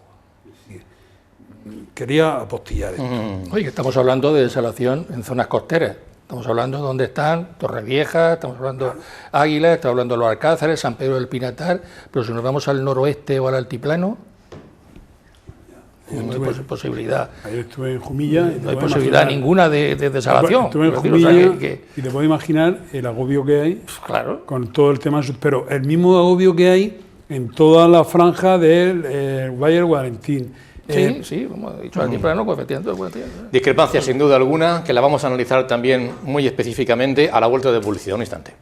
quería apostillar esto. Oye, que estamos hablando de desalación en zonas costeras. Estamos hablando de dónde están Torrevieja, estamos hablando de Águila, estamos hablando de los Alcázares, San Pedro del Pinatar, pero si nos vamos al noroeste o al altiplano, no hay posibilidad. Ayer estuve en Jumilla. No hay posibilidad ninguna de desalación. Estuve en Jumilla y te puedo imaginar el agobio que hay con todo el tema, pero el mismo agobio que hay en toda la franja del Valle del Guarentín. Sí, como he dicho, altiplano, pues efectivamente. Discrepancia sin duda alguna, que la vamos a analizar también muy específicamente a la vuelta de publicidad. Un instante.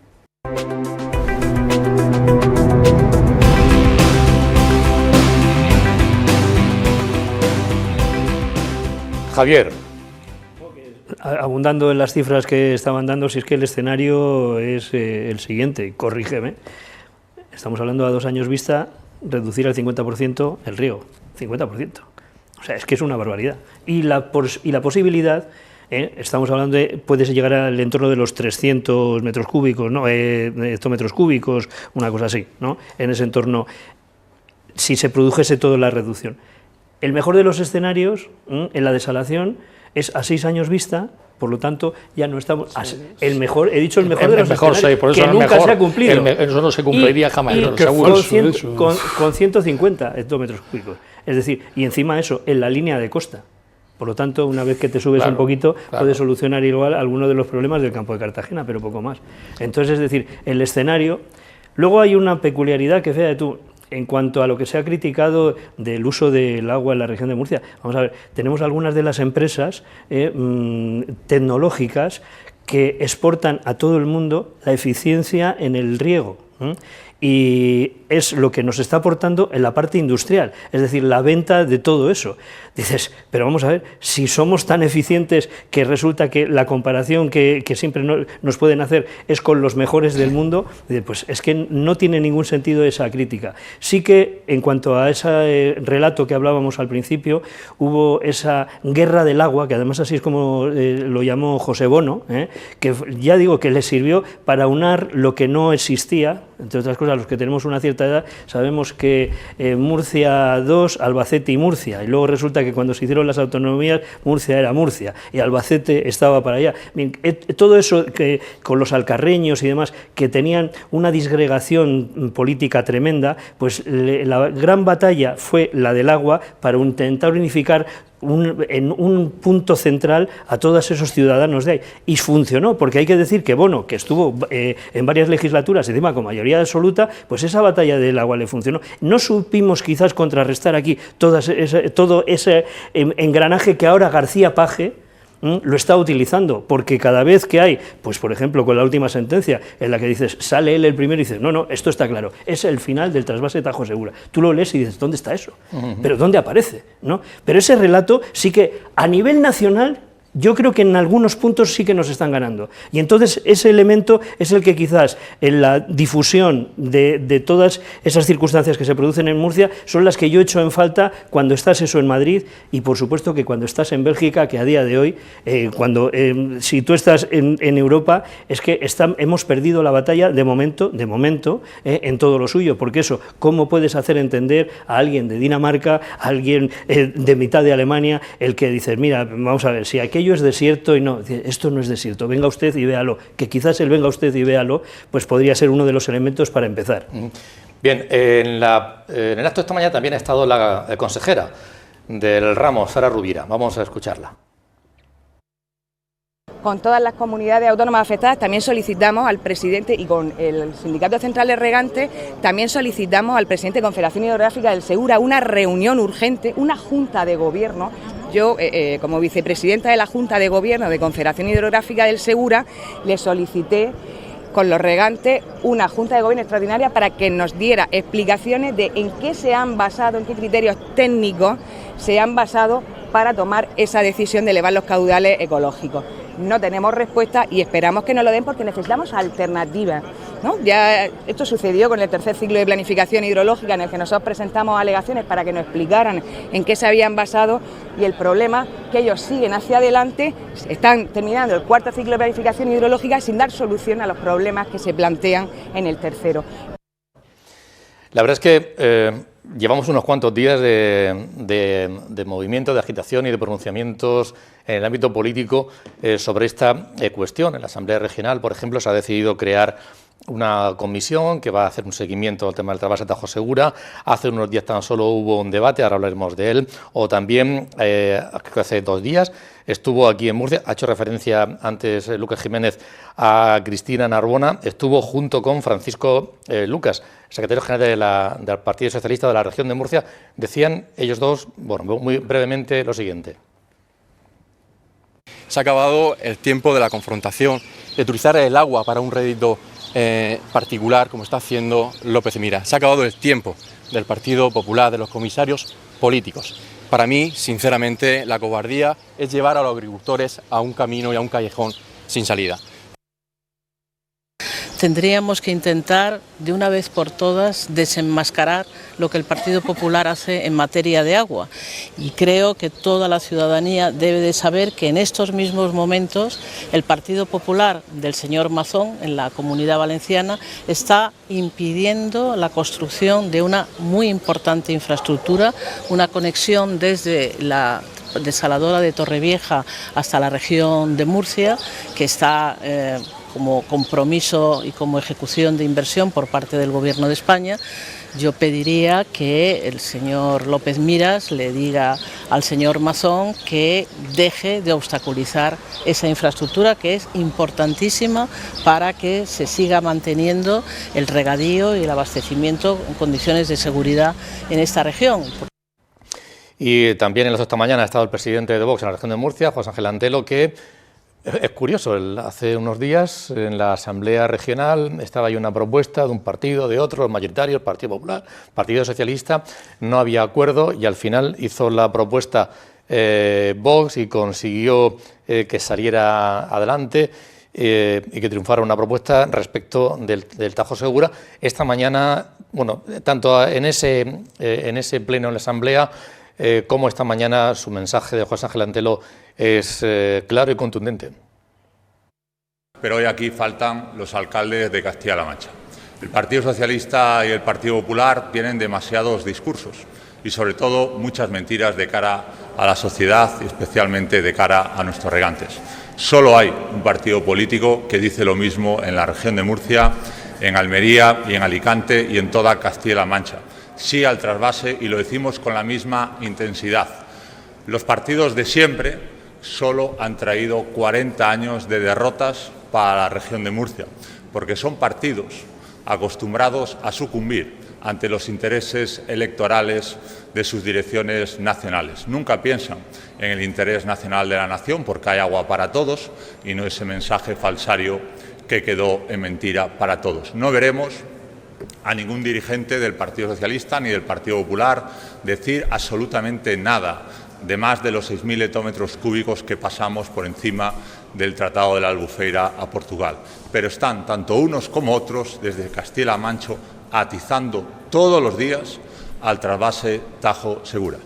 Javier. Abundando en las cifras que estaban dando, si es que el escenario es el siguiente, corrígeme. Estamos hablando a 2 años vista, reducir al 50% el riego, 50%. O sea, es que es una barbaridad. Y la posibilidad, estamos hablando de, puedes llegar al entorno de los 300 metros cúbicos, ¿no? Hectómetros cúbicos, una cosa así, ¿no? En ese entorno, si se produjese toda la reducción. El mejor de los escenarios, en la desalación, es a 6 años vista. Por lo tanto, ya no estamos... El mejor, he dicho el mejor de los escenarios, por eso que nunca se ha cumplido. Eso no se cumpliría jamás, seguro. Con 150 hectómetros cúbicos. Es decir, y encima eso, en la línea de costa. Por lo tanto, una vez que te subes un poquito, puedes solucionar igual algunos de los problemas del campo de Cartagena, pero poco más. Entonces, es decir, el escenario... Luego hay una peculiaridad que, fíjate tú, en cuanto a lo que se ha criticado del uso del agua en la región de Murcia, vamos a ver, tenemos algunas de las empresas tecnológicas que exportan a todo el mundo la eficiencia en el riego. Y es lo que nos está aportando en la parte industrial, es decir, la venta de todo eso. Dices, pero vamos a ver, si somos tan eficientes que resulta que la comparación que siempre nos pueden hacer es con los mejores del mundo, pues es que no tiene ningún sentido esa crítica. Sí que en cuanto a ese relato que hablábamos al principio, hubo esa guerra del agua, que además así es como lo llamó José Bono, que ya digo que le sirvió para unar lo que no existía, entre otras cosas, los que tenemos una cierta edad, sabemos que Murcia 2, Albacete y Murcia, y luego resulta que cuando se hicieron las autonomías, Murcia era Murcia, y Albacete estaba para allá. Bien, todo eso que con los alcarreños y demás, que tenían una disgregación política tremenda, pues la gran batalla fue la del agua para intentar unificar en un punto central a todos esos ciudadanos de ahí, y funcionó, porque hay que decir que Bono, que estuvo en varias legislaturas, encima con mayoría absoluta, pues esa batalla del agua le funcionó. No supimos quizás contrarrestar aquí todo ese engranaje que ahora García Paje lo está utilizando, porque cada vez que hay, pues por ejemplo con la última sentencia en la que dices, sale él el primero y dices, no, esto está claro, es el final del trasvase Tajo Segura, tú lo lees y dices, ¿dónde está eso? ¿Pero dónde aparece? ¿No? Pero ese relato sí que a nivel nacional yo creo que en algunos puntos sí que nos están ganando, y entonces ese elemento es el que quizás en la difusión de todas esas circunstancias que se producen en Murcia son las que yo echo en falta cuando estás eso en Madrid, y por supuesto que cuando estás en Bélgica, que a día de hoy, si tú estás en Europa, es que hemos perdido la batalla de momento, en todo lo suyo, porque eso, ¿cómo puedes hacer entender a alguien de Dinamarca, a alguien de mitad de Alemania, el que dices, mira, vamos a ver, si aquello es desierto, y no, esto no es desierto, venga usted y véalo, que quizás el venga usted y véalo, pues podría ser uno de los elementos para empezar. Bien, en el acto de esta mañana también ha estado la consejera del ramo, Sara Rubira, vamos a escucharla. Con todas las comunidades autónomas afectadas también solicitamos al presidente, y con el Sindicato Central de Regantes también solicitamos al presidente de Confederación Hidrográfica del Segura una reunión urgente, una junta de gobierno. Yo, como vicepresidenta de la Junta de Gobierno de Confederación Hidrográfica del Segura, le solicité con los regantes una Junta de Gobierno extraordinaria para que nos diera explicaciones de en qué se han basado, en qué criterios técnicos se han basado para tomar esa decisión de elevar los caudales ecológicos. No tenemos respuesta y esperamos que nos lo den porque necesitamos alternativas, ¿no? Ya esto sucedió con el tercer ciclo de planificación hidrológica, en el que nosotros presentamos alegaciones para que nos explicaran en qué se habían basado, y el problema que ellos siguen hacia adelante, están terminando el cuarto ciclo de planificación hidrológica sin dar solución a los problemas que se plantean en el tercero. La verdad es que llevamos unos cuantos días de movimiento, de agitación y de pronunciamientos en el ámbito político sobre esta cuestión. En la Asamblea Regional, por ejemplo, se ha decidido crear una comisión que va a hacer un seguimiento al tema del trasvase Tajo Segura. Hace unos días tan solo hubo un debate, ahora hablaremos de él, o también hace 2 días estuvo aquí en Murcia, ha hecho referencia antes Lucas Jiménez a Cristina Narbona, estuvo junto con Francisco Lucas, secretario general del Partido Socialista de la región de Murcia. Decían ellos dos, bueno, muy brevemente lo siguiente. Se ha acabado el tiempo de la confrontación, de utilizar el agua para un rédito particular, como está haciendo López Miras. Se ha acabado el tiempo del Partido Popular, de los comisarios políticos. Para mí, sinceramente, la cobardía es llevar a los agricultores a un camino y a un callejón sin salida. Tendríamos que intentar, de una vez por todas, desenmascarar lo que el Partido Popular hace en materia de agua. Y creo que toda la ciudadanía debe de saber que en estos mismos momentos el Partido Popular del señor Mazón, en la Comunidad Valenciana, está impidiendo la construcción de una muy importante infraestructura, una conexión desde la desaladora de Torrevieja hasta la región de Murcia, que está como compromiso y como ejecución de inversión por parte del Gobierno de España. Yo pediría que el señor López Miras le diga al señor Mazón que deje de obstaculizar esa infraestructura, que es importantísima para que se siga manteniendo el regadío y el abastecimiento en condiciones de seguridad en esta región. Y también en las 8 de esta mañana ha estado el presidente de Vox en la región de Murcia, José Ángel Antelo, que es curioso, hace unos días en la Asamblea Regional estaba ahí una propuesta de un partido, de otro, el mayoritario, el Partido Popular, Partido Socialista, no había acuerdo y al final hizo la propuesta Vox y consiguió que saliera adelante y que triunfara una propuesta respecto del Tajo Segura. Esta mañana, bueno, tanto en ese pleno en la Asamblea como esta mañana, su mensaje de José Ángel Antelo es claro y contundente. Pero hoy aquí faltan los alcaldes de Castilla-La Mancha. El Partido Socialista y el Partido Popular tienen demasiados discursos y sobre todo muchas mentiras de cara a la sociedad y especialmente de cara a nuestros regantes. Solo hay un partido político que dice lo mismo en la región de Murcia, en Almería y en Alicante y en toda Castilla-La Mancha. Sí al trasvase y lo decimos con la misma intensidad. Los partidos de siempre solo han traído 40 años de derrotas para la región de Murcia, porque son partidos acostumbrados a sucumbir ante los intereses electorales de sus direcciones nacionales. Nunca piensan en el interés nacional de la nación porque hay agua para todos y no ese mensaje falsario que quedó en mentira para todos. No veremos a ningún dirigente del Partido Socialista ni del Partido Popular decir absolutamente nada de más de los 6.000 hectómetros cúbicos que pasamos por encima del Tratado de la Albufeira a Portugal. Pero están tanto unos como otros desde Castilla-La Mancha atizando todos los días al trasvase Tajo Segura.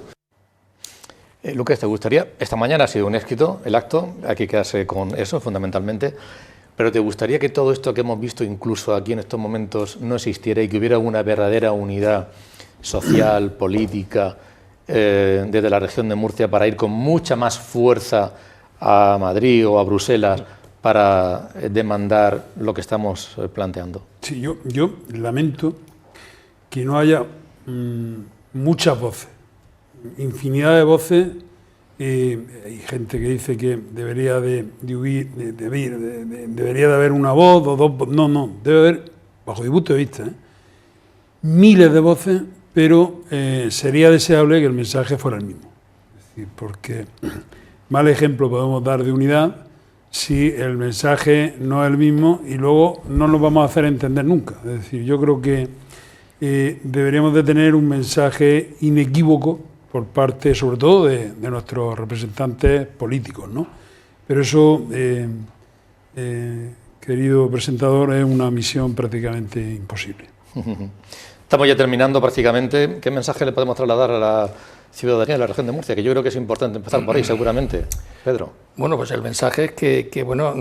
Lucas, ¿te gustaría? Esta mañana ha sido un éxito el acto, hay que quedarse con eso fundamentalmente, pero ¿te gustaría que todo esto que hemos visto incluso aquí en estos momentos no existiera y que hubiera una verdadera unidad social, política, desde la región de Murcia para ir con mucha más fuerza a Madrid o a Bruselas para demandar lo que estamos planteando? Sí, yo lamento que no haya muchas voces, infinidad de voces. Hay gente que dice que debería debería de haber una voz o dos. No, debe haber, bajo mi punto de vista, miles de voces, pero sería deseable que el mensaje fuera el mismo. Es decir, porque mal ejemplo podemos dar de unidad si el mensaje no es el mismo y luego no nos vamos a hacer entender nunca. Es decir, yo creo que deberíamos de tener un mensaje inequívoco por parte, sobre todo, de nuestros representantes políticos, ¿no? Pero eso, querido presentador, es una misión prácticamente imposible. Estamos ya terminando prácticamente. ¿Qué mensaje le podemos trasladar a la ciudadanía de la región de Murcia? Que yo creo que es importante empezar por ahí, seguramente. Pedro. Bueno, pues el mensaje es que bueno,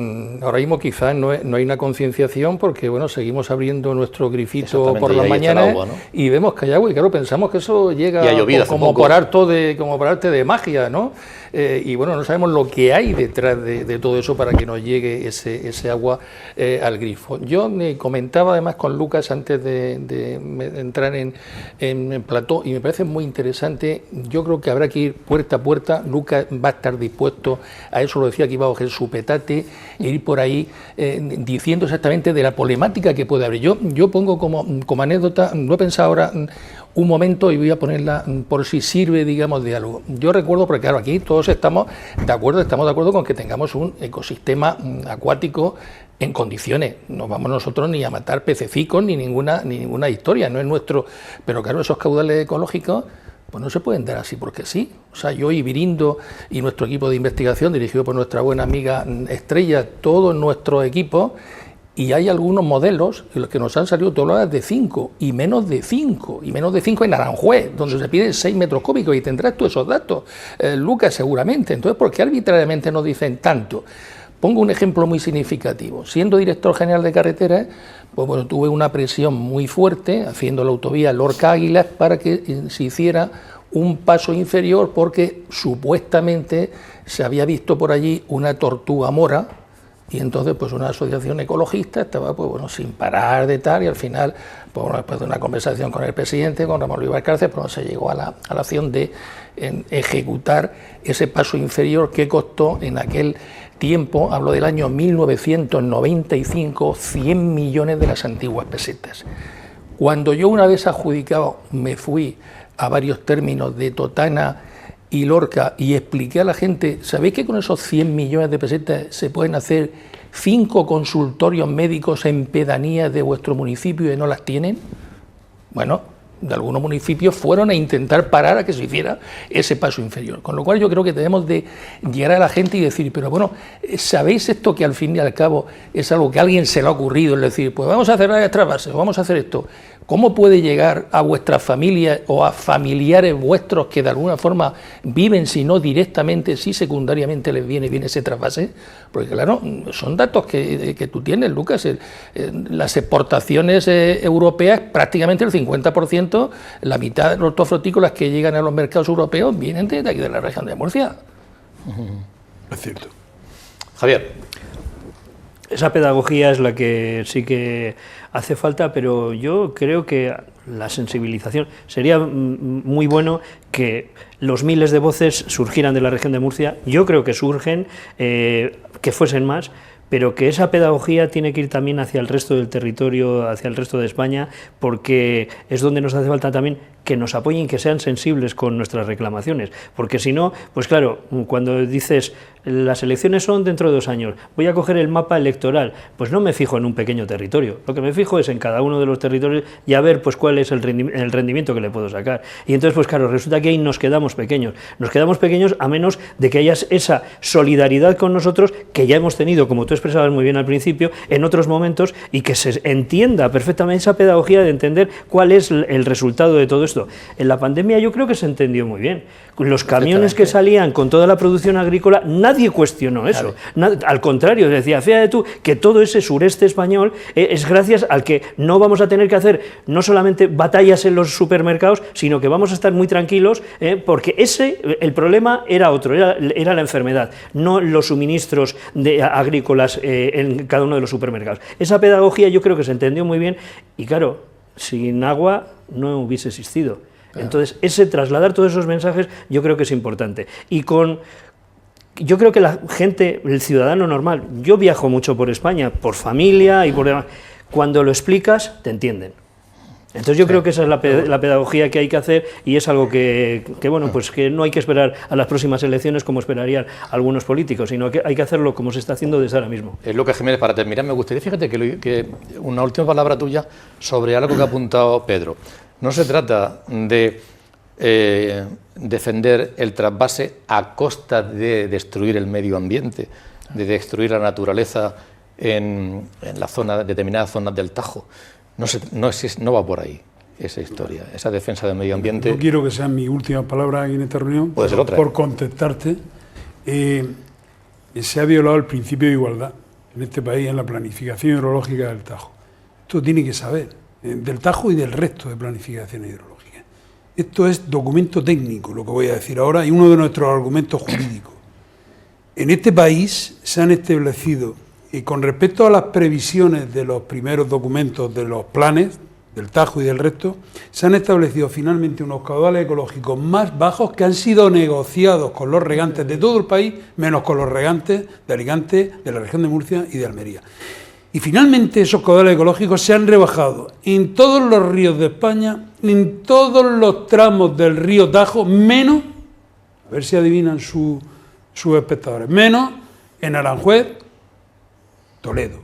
ahora mismo quizás no hay una concienciación porque, bueno, seguimos abriendo nuestro grifito por las mañanas y vemos que hay agua y claro, pensamos que eso llega como por arte de magia, ¿no? Y bueno, no sabemos lo que hay detrás de todo eso para que nos llegue ese agua al grifo. Yo me comentaba además con Lucas antes de entrar en plató y me parece muy interesante. Yo creo que habrá que ir puerta a puerta. Lucas va a estar dispuesto a eso, lo decía, que iba a coger su petate e ir por ahí diciendo exactamente de la problemática que puede haber. Yo pongo como anécdota, lo he pensado ahora un momento y voy a ponerla por si sirve, digamos, de algo. Yo recuerdo, porque claro, aquí todos estamos de acuerdo con que tengamos un ecosistema acuático en condiciones. No vamos nosotros ni a matar pececicos ni ninguna historia, no es nuestro. Pero claro, esos caudales ecológicos pues no se pueden dar así porque sí. O sea, yo y Virindo y nuestro equipo de investigación, dirigido por nuestra buena amiga Estrella, todo nuestro equipo, y hay algunos modelos en los que nos han salido toneladas de 5 y menos de 5, en Aranjuez, donde se piden 6 metros cúbicos, y tendrás tú esos datos, Lucas, seguramente. Entonces, ¿por qué arbitrariamente nos dicen tanto? Pongo un ejemplo muy significativo. Siendo director general de carreteras, pues bueno, tuve una presión muy fuerte haciendo la autovía Lorca-Águilas para que se hiciera un paso inferior porque supuestamente se había visto por allí una tortuga mora y entonces pues una asociación ecologista estaba pues bueno sin parar de tal y al final pues, después de una conversación con el presidente, con Ramón Luis Valcárcel, pues se llegó a la acción de ejecutar ese paso inferior que costó en aquel tiempo, hablo del año 1995, 100 millones de las antiguas pesetas. Cuando yo una vez adjudicado me fui a varios términos de Totana y Lorca y expliqué a la gente, ¿sabéis que con esos 100 millones de pesetas se pueden hacer 5 consultorios médicos en pedanías de vuestro municipio y no las tienen? Bueno, de algunos municipios fueron a intentar parar a que se hiciera ese paso inferior. Con lo cual yo creo que debemos de llegar a la gente y decir, pero bueno, ¿sabéis esto que al fin y al cabo es algo que a alguien se le ha ocurrido? Es decir, pues vamos a cerrar estas bases, vamos a hacer esto. ¿Cómo puede llegar a vuestras familias o a familiares vuestros que de alguna forma viven, si no directamente, si secundariamente les viene bien ese trasvase? Porque claro, son datos que tú tienes, Lucas. Las exportaciones europeas, prácticamente el 50%, la mitad de los hortofrutícolas que llegan a los mercados europeos vienen de aquí, de la región de Murcia. Es cierto. Javier. Esa pedagogía es la que sí que hace falta, pero yo creo que la sensibilización sería muy bueno que los miles de voces surgieran de la región de Murcia. Yo creo que surgen, que fuesen más, pero que esa pedagogía tiene que ir también hacia el resto del territorio, hacia el resto de España, porque es donde nos hace falta también que nos apoyen, que sean sensibles con nuestras reclamaciones, porque si no, pues claro, cuando dices las elecciones son dentro de 2 años, voy a coger el mapa electoral, pues no me fijo en un pequeño territorio, lo que me fijo es en cada uno de los territorios y a ver pues cuál es el rendimiento que le puedo sacar. Y entonces pues claro, resulta que ahí nos quedamos pequeños a menos de que haya esa solidaridad con nosotros que ya hemos tenido, como tú expresabas muy bien al principio, en otros momentos, y que se entienda perfectamente esa pedagogía de entender cuál es el resultado de todo esto. En la pandemia yo creo que se entendió muy bien. Los camiones que salían con toda la producción agrícola, nadie cuestionó eso. Claro. Al contrario, decía, fíjate tú que todo ese sureste español es gracias al que no vamos a tener que hacer no solamente batallas en los supermercados, sino que vamos a estar muy tranquilos, porque el problema era otro, era la enfermedad, no los suministros agrícolas en cada uno de los supermercados. Esa pedagogía yo creo que se entendió muy bien y claro, sin agua no hubiese existido. Entonces, trasladar todos esos mensajes yo creo que es importante. Yo creo que la gente, el ciudadano normal, yo viajo mucho por España, por familia y por demás, cuando lo explicas, te entienden. Entonces yo creo que esa es la pedagogía que hay que hacer y es algo que bueno, pues que no hay que esperar a las próximas elecciones como esperarían algunos políticos, sino que hay que hacerlo como se está haciendo desde ahora mismo. Lucas Jiménez, para terminar, me gustaría, fíjate que una última palabra tuya sobre algo que ha apuntado Pedro. No se trata de defender el trasvase a costa de destruir el medio ambiente, de destruir la naturaleza en determinadas zonas del Tajo. No va por ahí esa historia, esa defensa del medio ambiente. No quiero que sea mi última palabra en esta reunión, puede ser otra, por contestarte. se ha violado el principio de igualdad en este país en la planificación hidrológica del Tajo. Esto tiene que saber, del Tajo y del resto de planificación hidrológica. Esto es documento técnico, lo que voy a decir ahora, y uno de nuestros argumentos jurídicos. En este país se han establecido, y con respecto a las previsiones de los primeros documentos de los planes, del Tajo y del resto, se han establecido finalmente unos caudales ecológicos más bajos que han sido negociados con los regantes de todo el país, menos con los regantes de Alicante, de la región de Murcia y de Almería. Y finalmente esos caudales ecológicos se han rebajado en todos los ríos de España, en todos los tramos del río Tajo, menos, a ver si adivinan sus espectadores, menos en Aranjuez, Toledo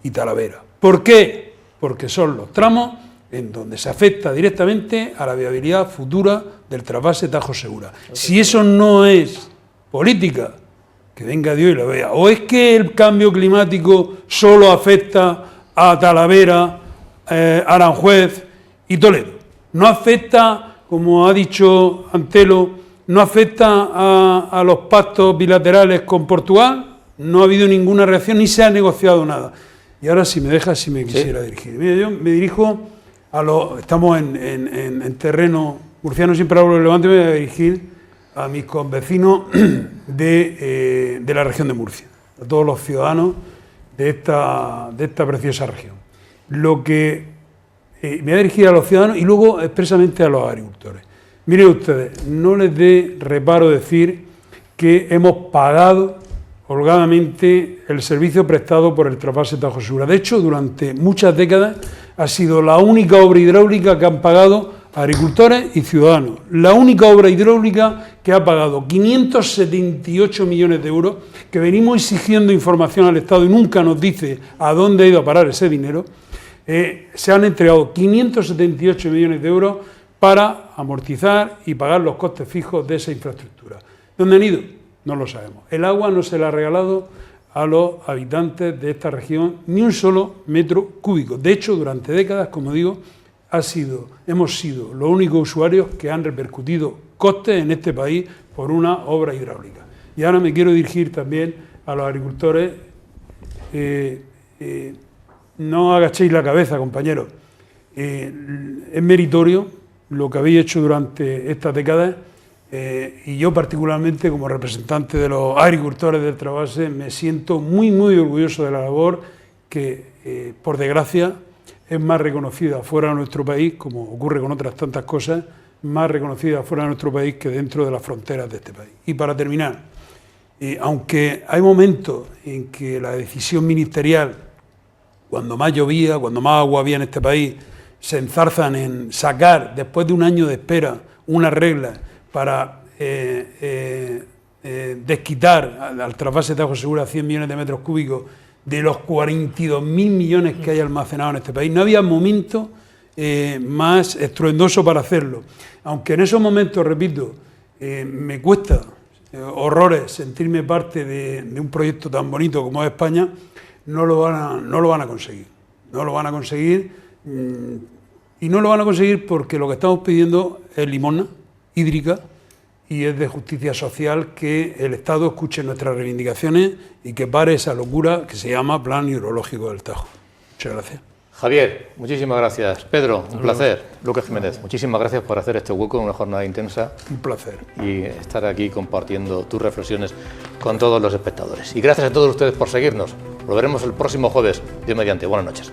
y Talavera. ¿Por qué? Porque son los tramos en donde se afecta directamente a la viabilidad futura del trasvase Tajo Segura. Si eso no es política, que venga Dios y lo vea. ¿O es que el cambio climático solo afecta a Talavera, Aranjuez y Toledo? No afecta, como ha dicho Antelo, no afecta a los pactos bilaterales con Portugal. No ha habido ninguna reacción ni se ha negociado nada. Y ahora, si me dejas, si me quisiera dirigir. Mira, yo me dirijo a los... Estamos en terreno murciano, siempre hablo relevante, me voy a dirigir a mis convecinos de la región de Murcia, a todos los ciudadanos de esta preciosa región. Lo que me voy a dirigir a los ciudadanos y luego expresamente a los agricultores. Miren ustedes, no les dé reparo decir que hemos pagado holgadamente el servicio prestado por el trasvase Tajo Segura. De hecho, durante muchas décadas ha sido la única obra hidráulica que han pagado agricultores y ciudadanos. La única obra hidráulica que ha pagado 578 millones de euros, que venimos exigiendo información al Estado y nunca nos dice a dónde ha ido a parar ese dinero. Se han entregado 578 millones de euros para amortizar y pagar los costes fijos de esa infraestructura. ¿Dónde han ido? No lo sabemos. El agua no se le ha regalado a los habitantes de esta región ni un solo metro cúbico. De hecho, durante décadas, como digo, hemos sido los únicos usuarios que han repercutido costes en este país por una obra hidráulica. Y ahora me quiero dirigir también a los agricultores. No agachéis la cabeza, compañeros. Es meritorio lo que habéis hecho durante estas décadas. Y yo particularmente, como representante de los agricultores del trasvase, me siento muy, muy orgulloso de la labor que, por desgracia, es más reconocida fuera de nuestro país, como ocurre con otras tantas cosas, más reconocida fuera de nuestro país que dentro de las fronteras de este país. Y para terminar, aunque hay momentos en que la decisión ministerial, cuando más llovía, cuando más agua había en este país, se enzarzan en sacar, después de un año de espera, unas reglas para desquitar al trasvase Tajo Segura 100 millones de metros cúbicos de los 42.000 millones que hay almacenados en este país. No había momento más estruendoso para hacerlo. Aunque en esos momentos, repito, me cuesta horrores sentirme parte de un proyecto tan bonito como es España, no lo van a conseguir. No lo van a conseguir y no lo van a conseguir porque lo que estamos pidiendo es limosna hídrica y es de justicia social que el Estado escuche nuestras reivindicaciones y que pare esa locura que se llama Plan Hidrológico del Tajo. Muchas gracias. Javier, muchísimas gracias. Pedro, un placer. Lucas Jiménez, muchísimas gracias por hacer este hueco en una jornada intensa. Un placer. Y estar aquí compartiendo tus reflexiones con todos los espectadores. Y gracias a todos ustedes por seguirnos. Lo veremos el próximo jueves, Dios mediante. Buenas noches.